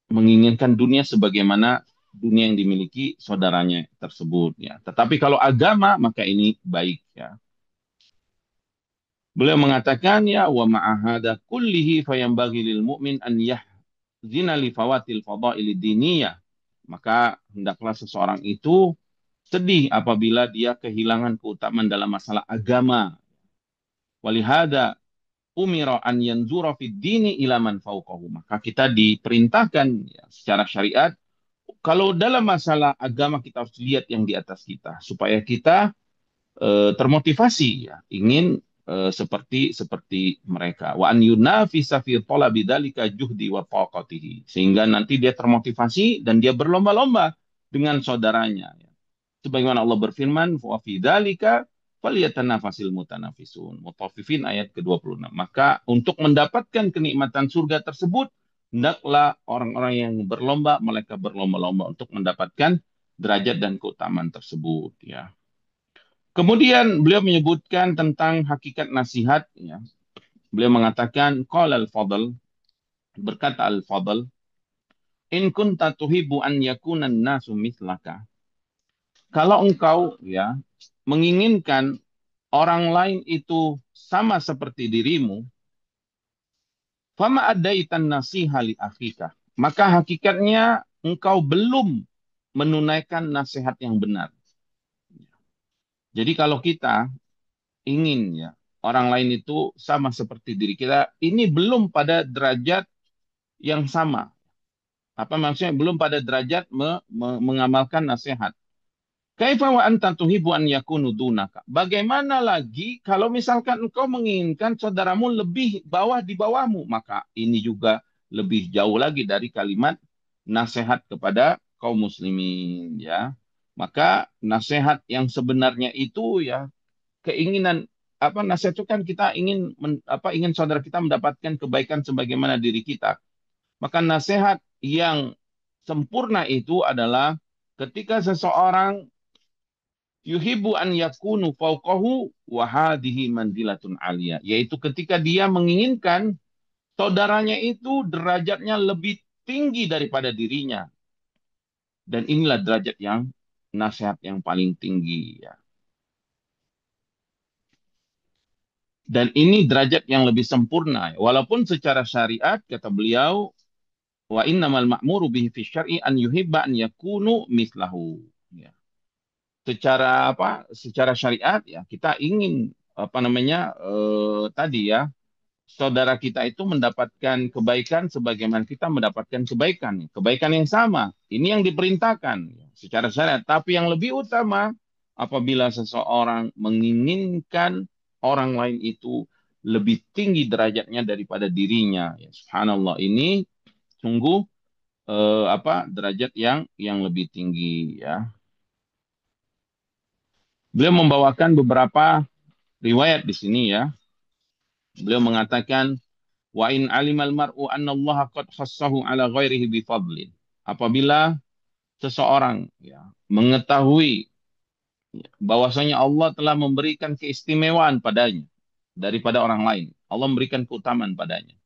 menginginkan dunia sebagaimana dunia yang dimiliki saudaranya tersebut, ya. Tetapi kalau agama maka ini baik, ya. Beliau mengatakan ya wa ma'ahada kullihi fayambaghi lil mu'min an yahzina li fawatil fadaili diniyah. Maka hendaklah seseorang itu sedih apabila dia kehilangan keutamaan dalam masalah agama. Walihada umira an yanzura fid dini ila man fauqahu. Maka kita diperintahkan, ya, secara syariat kalau dalam masalah agama kita harus lihat yang di atas kita supaya kita termotivasi, ya, ingin seperti seperti mereka. Wa an yunafisa fi talabi dzalika juhdi wa taqatihi. Sehingga nanti dia termotivasi dan dia berlomba-lomba dengan saudaranya, ya. Sebagaimana Allah berfirman, wa fi dzalika falyatanafasil mutanafisun. Mutaffifin ayat ke-26. Maka untuk mendapatkan kenikmatan surga tersebut, hendaklah orang-orang yang berlomba, mereka berlomba-lomba untuk mendapatkan derajat dan keutamaan tersebut, ya. Kemudian beliau menyebutkan tentang hakikat nasihat, ya. Beliau mengatakan qala al-Fadl, berkata al-Fadl, in kunta tuhibbu an yakuna an-nasu mithlaka. Kalau engkau, ya, menginginkan orang lain itu sama seperti dirimu, fama adaitan nasiha li akhika. Maka hakikatnya engkau belum menunaikan nasihat yang benar. Jadi kalau kita ingin, ya, orang lain itu sama seperti diri kita, ini belum pada derajat yang sama. Apa maksudnya? Belum pada derajat mengamalkan nasihat. Kaifa wa anta tuhibbu an yakunu dunaka. Bagaimana lagi kalau misalkan engkau menginginkan saudaramu lebih bawah di bawahmu, maka ini juga lebih jauh lagi dari kalimat nasihat kepada kaum muslimin, ya. Maka nasihat yang sebenarnya itu, ya, keinginan apa nasihat itu kan kita ingin ingin saudara kita mendapatkan kebaikan sebagaimana diri kita. Maka nasihat yang sempurna itu adalah ketika seseorang yuhibbu an yakunu fauqahu wa hadhihi manzilatun aliyah, yaitu ketika dia menginginkan saudaranya itu derajatnya lebih tinggi daripada dirinya, dan inilah derajat yang nasihat yang paling tinggi, ya. Dan ini derajat yang lebih sempurna. Walaupun secara syariat, kata beliau, wa innamal ma'muru bihi fi syar'i an yuhibba an yakunu mislahu. Ya. Secara apa? Secara syariat, ya, kita ingin apa namanya tadi, ya, saudara kita itu mendapatkan kebaikan sebagaimana kita mendapatkan kebaikan, kebaikan yang sama. Ini yang diperintahkan, ya, secara syariat. Tapi yang lebih utama apabila seseorang menginginkan orang lain itu lebih tinggi derajatnya daripada dirinya, ya, subhanallah, ini sungguh derajat yang lebih tinggi, ya. Beliau membawakan beberapa riwayat di sini, ya. Beliau mengatakan wa in alimal mar'u anna Allah qad khassahu ala ghairihi bi fadlin. Apabila seseorang, ya, mengetahui, ya, bahwasanya Allah telah memberikan keistimewaan padanya daripada orang lain. Allah memberikan keutamaan padanya.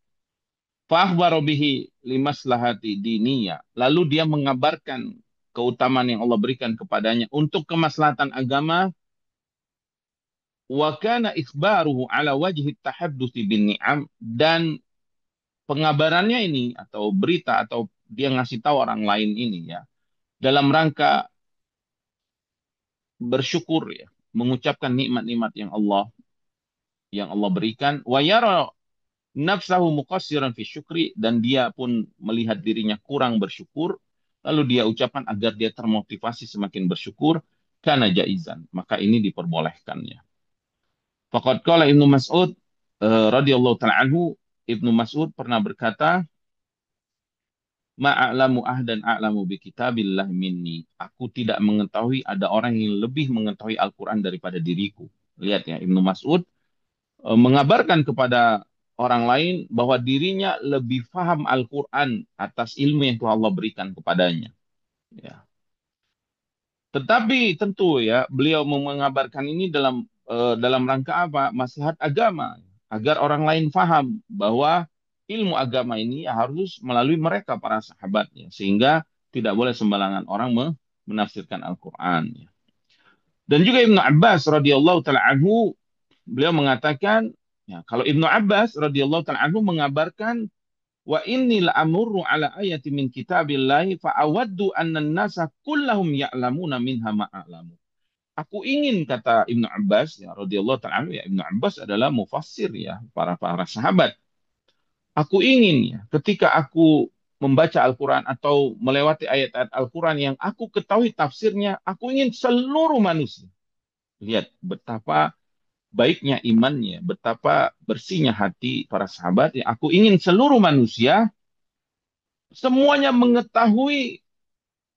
Fa bihi limaslahati diniyah. Lalu dia mengabarkan keutamaan yang Allah berikan kepadanya untuk kemaslahatan agama. Wa kana ikhbaruhu ala wajhi tahaddusi bin ni'am, dan pengabarannya ini atau berita atau dia ngasih tahu orang lain ini ya dalam rangka bersyukur ya, mengucapkan nikmat-nikmat yang Allah berikan. Wa yara nafsahu muqassiran fi syukri, dan dia pun melihat dirinya kurang bersyukur, lalu dia ucapkan agar dia termotivasi semakin bersyukur, karena jaizan, maka ini diperbolehkannya. Faqad qala Ibnu Mas'ud radhiyallahu taala anhu, Ibnu Mas'ud pernah berkata, ma'alamu ahdan a'lamu bi kitabillah minni. Aku tidak mengetahui ada orang yang lebih mengetahui Al-Qur'an daripada diriku. Lihat ya, Ibnu Mas'ud mengabarkan kepada orang lain bahwa dirinya lebih paham Al-Quran atas ilmu yang Tuhan Allah berikan kepadanya. Ya. Tetapi tentu ya, beliau mengabarkan ini dalam rangka apa? Maslahat agama, agar orang lain paham bahwa ilmu agama ini harus melalui mereka para sahabatnya, sehingga tidak boleh sembarangan orang menafsirkan Al-Quran. Ya. Dan juga Ibnu Abbas radhiyallahu taala anhu, beliau mengatakan, ya, kalau Ibnu Abbas radhiyallahu taala anhu mengabarkan, wa inni la amurru ala ayati min kitabillahi fa awaddu anna an-nasa kullahum ya'lamuna minha ma a'lamu. Aku ingin, kata Ibnu Abbas ya radhiyallahu taala anhu, ya Ibnu Abbas adalah mufassir ya, para sahabat. Aku ingin ya, ketika aku membaca Al-Quran atau melewati ayat-ayat Al-Quran yang aku ketahui tafsirnya, aku ingin seluruh manusia. Lihat betapa baiknya imannya, betapa bersihnya hati para sahabat. Ya, aku ingin seluruh manusia semuanya mengetahui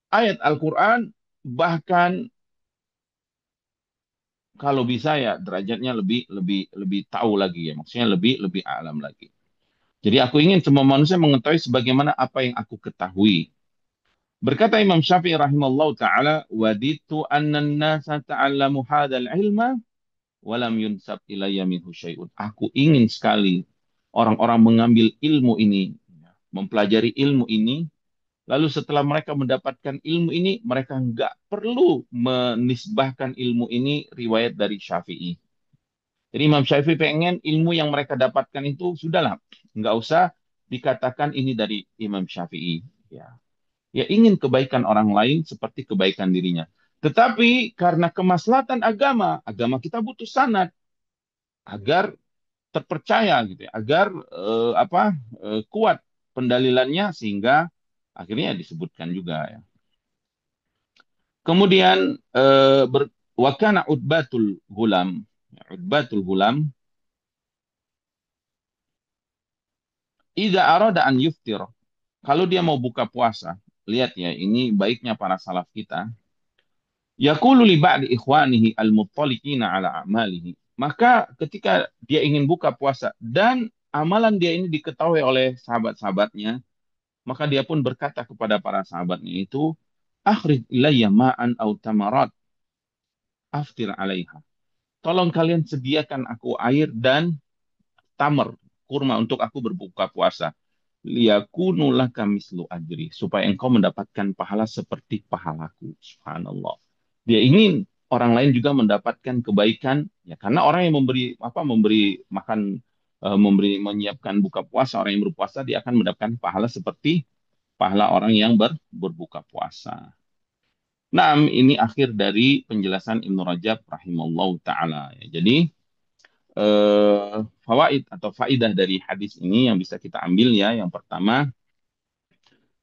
ayat Al-Quran, bahkan kalau bisa ya derajatnya lebih lebih lebih tahu lagi ya, maksudnya lebih lebih alam lagi. Jadi aku ingin semua manusia mengetahui sebagaimana apa yang aku ketahui. Berkata Imam Syafi'i rahimallahu taala, waditu anna an-nasa ta'allamu hadzal ilma walam yunsab ilayya minhu syai'un. Aku ingin sekali orang-orang mengambil ilmu ini, mempelajari ilmu ini, lalu setelah mereka mendapatkan ilmu ini, mereka nggak perlu menisbahkan ilmu ini riwayat dari Syafi'i. Jadi Imam Syafi'i pengen ilmu yang mereka dapatkan itu sudahlah, nggak usah dikatakan ini dari Imam Syafi'i. Ya, ya ingin kebaikan orang lain seperti kebaikan dirinya. Tetapi karena kemaslahatan agama, agama kita butuh sanad agar terpercaya gitu ya, agar kuat pendalilannya, sehingga akhirnya disebutkan juga ya. Kemudian wakana Utbatul Gulam, ya, Utbatul Gulam idza arada an yuftir, kalau dia mau buka puasa, lihat ya, ini baiknya para salaf kita. Yaqulu li ba'di ikhwanihi al-muttaliqina ala a'malihi. Maka ketika dia ingin buka puasa dan amalan dia ini diketahui oleh sahabat-sahabatnya, maka dia pun berkata kepada para sahabatnya itu, akhrij ilayya ma'an aw tamarat aftir 'alaiha. Tolong kalian sediakan aku air dan tamar, kurma untuk aku berbuka puasa. Liyakunu laka mislu ajri, supaya engkau mendapatkan pahala seperti pahalaku. Subhanallah. Dia ingin orang lain juga mendapatkan kebaikan ya, karena orang yang memberi makan, menyiapkan buka puasa, orang yang berpuasa dia akan mendapatkan pahala seperti pahala orang yang berbuka puasa. Nah, ini akhir dari penjelasan Ibnu Rajab rahimallahu taala. Ya, jadi fawaid atau faidah dari hadis ini yang bisa kita ambil ya, yang pertama,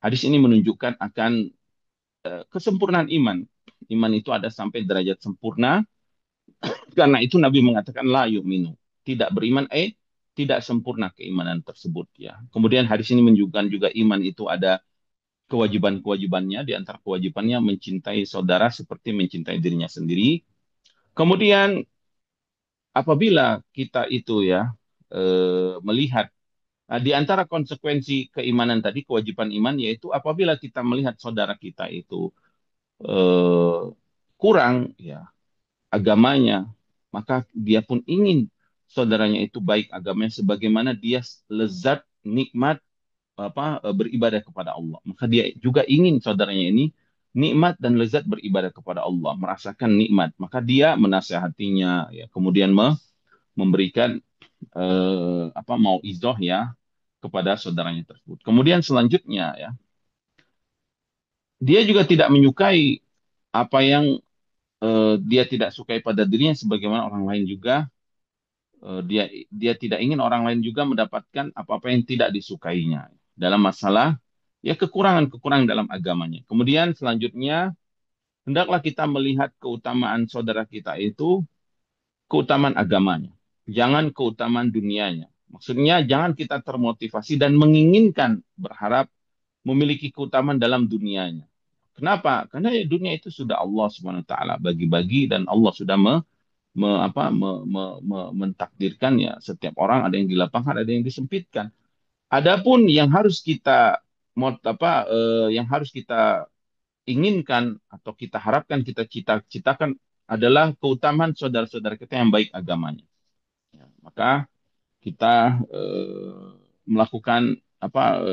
hadis ini menunjukkan akan kesempurnaan iman. Iman itu ada sampai derajat sempurna. Karena itu Nabi mengatakan la yu'minu. Tidak beriman, tidak sempurna keimanan tersebut ya. Kemudian hadis ini menunjukkan juga iman itu ada kewajiban-kewajibannya. Di antara kewajibannya mencintai saudara seperti mencintai dirinya sendiri. Kemudian apabila kita itu ya melihat, nah, di antara konsekuensi keimanan tadi, kewajiban iman, yaitu apabila kita melihat saudara kita itu eh, kurang ya agamanya, maka dia pun ingin saudaranya itu baik agamanya sebagaimana dia lezat nikmat beribadah kepada Allah. Maka dia juga ingin saudaranya ini nikmat dan lezat beribadah kepada Allah, merasakan nikmat. Maka dia menasehatinya, ya, kemudian memberikan mau izoh ya kepada saudaranya tersebut. Kemudian selanjutnya ya, dia juga tidak menyukai apa yang dia tidak sukai pada dirinya sebagaimana orang lain juga dia dia tidak ingin orang lain juga mendapatkan apa-apa yang tidak disukainya dalam masalah ya kekurangan-kekurangan dalam agamanya. Kemudian selanjutnya hendaklah kita melihat keutamaan saudara kita itu keutamaan agamanya, jangan keutamaan dunianya. Maksudnya jangan kita termotivasi dan menginginkan berharap memiliki keutamaan dalam dunianya. Kenapa? Karena ya dunia itu sudah Allah Subhanahu wa taala bagi-bagi dan Allah sudah mentakdirkan ya setiap orang ada yang dilapangkan, ada yang disempitkan. Adapun yang harus kita yang harus kita inginkan atau kita harapkan kita cita-citakan adalah keutamaan saudara-saudara kita yang baik agamanya. Ya, maka kita melakukan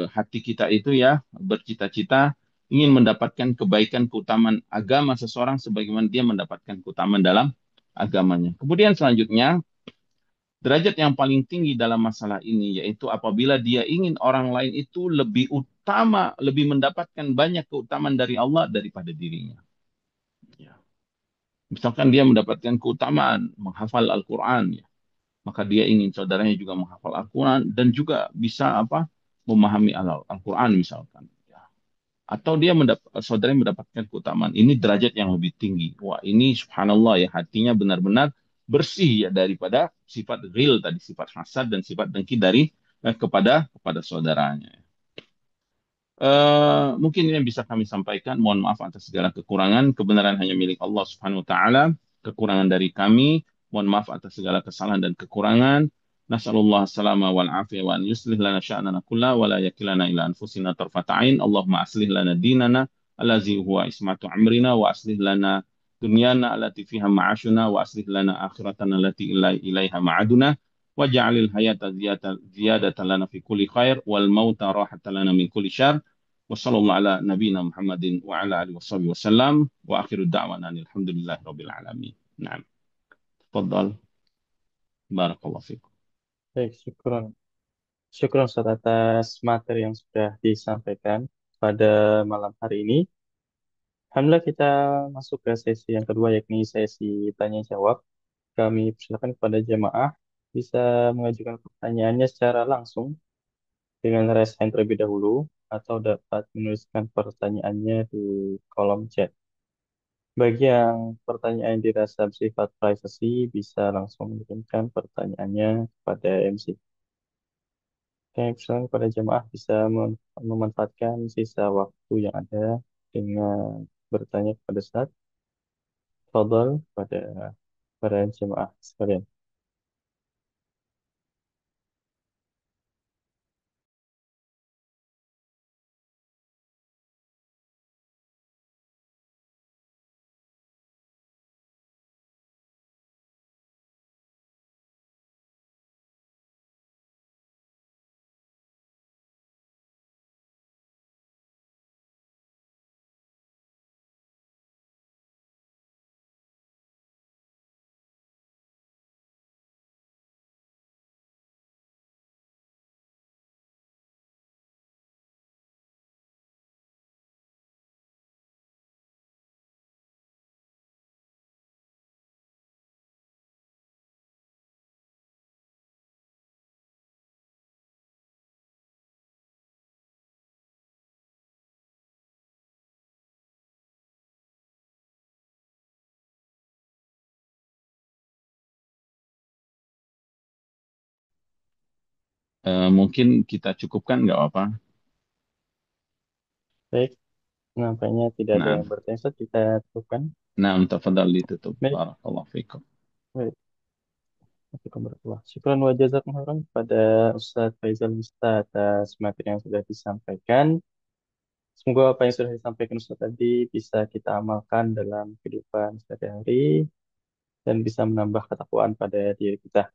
hati kita itu ya bercita-cita ingin mendapatkan kebaikan keutamaan agama seseorang sebagaimana dia mendapatkan keutamaan dalam agamanya. Kemudian selanjutnya derajat yang paling tinggi dalam masalah ini yaitu apabila dia ingin orang lain itu lebih utama, lebih mendapatkan banyak keutamaan dari Allah daripada dirinya. Ya. Misalkan dia mendapatkan keutamaan menghafal Al-Quran, ya, maka dia ingin saudaranya juga menghafal Al-Quran dan juga bisa memahami Al-Quran misalkan. Ya. Atau saudaranya mendapatkan keutamaan. Ini derajat yang lebih tinggi. Wah, ini subhanallah ya hatinya benar-benar bersih ya daripada sifat ghil tadi, sifat hasad dan sifat dengki kepada saudaranya. Mungkin ini yang bisa kami sampaikan. Mohon maaf atas segala kekurangan. Kebenaran hanya milik Allah Subhanahu wa taala. Kekurangan dari kami. Mohon maaf atas segala kesalahan dan kekurangan. Nasallallahu salama wal afiyah wa an yuslih lana sya'nana kulla wa la yakilana ila anfusina tarfata ain. Allahumma aslih lana dinana allazi huwa ismatu amrina wa aslih lana dunyana allati fiha ma'ashuna wa aslih lana akhiratana allati ilaiha ma'aduna. Waj'alil hayata ziyadatan lana fi kulli khair wal mauta rahatan lana min kulli syarr. وصلى الله على نبينا محمد وعلى آله وصحبه وسلم وآخر الدعوانا أن الحمد لله رب العالمين. نعم. تفضل. بارك الله فيكم. Baik, syukron. Syukron Ustaz atas materi yang sudah disampaikan pada malam hari ini. Alhamdulillah kita masuk ke sesi yang kedua yakni sesi tanya jawab. Kami persilakan kepada jemaah bisa mengajukan pertanyaannya secara langsung dengan raise hand terlebih dahulu atau dapat menuliskan pertanyaannya di kolom chat. Bagi yang pertanyaan yang dirasa bersifat privasi bisa langsung mengirimkan pertanyaannya kepada MC. Oke, misalnya kepada jemaah bisa memanfaatkan sisa waktu yang ada dengan bertanya kepada Ustaz. Fadal pada para jemaah sekalian. Mungkin kita cukupkan nggak apa? Baik, nampaknya tidak ada Nah, yang bertanya, Ustaz. Kita cukupkan. nah, tafadhal ditutup. Baik, Barakallahu fikum. baik. Assalamualaikum warahmatullahi wabarakatuh. Syukran wa jazakumullah khairan kepada Ustaz Faizal Mista atas materi yang sudah disampaikan. Semoga apa yang sudah disampaikan Ustaz tadi bisa kita amalkan dalam kehidupan sehari-hari dan bisa menambah ketakwaan pada diri kita.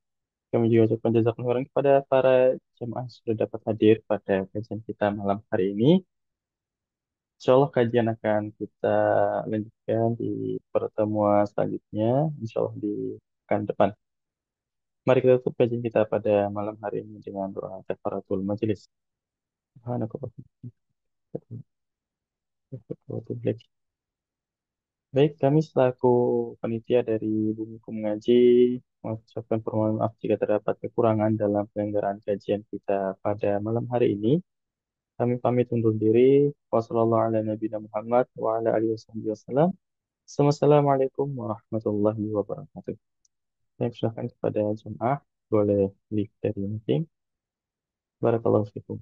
Kami juga ucapkan jazakallahu khairan kepada para jemaah yang sudah dapat hadir pada kajian kita malam hari ini. Insya Allah kajian akan kita lanjutkan di pertemuan selanjutnya, insya Allah di pekan depan. Mari kita tutup kajian kita pada malam hari ini dengan doa kafaratul majelis. Subhanakallahumma. Baik, kami selaku panitia dari Bumiku Mengaji mengucapkan permohonan maaf jika terdapat kekurangan dalam penyelenggaraan kajian kita pada malam hari ini. Kami pamit undur diri. Wassalamualaikum warahmatullahi wabarakatuh. Saya persilakan kepada jemaah boleh leave dari meeting. Barakallahu fikum.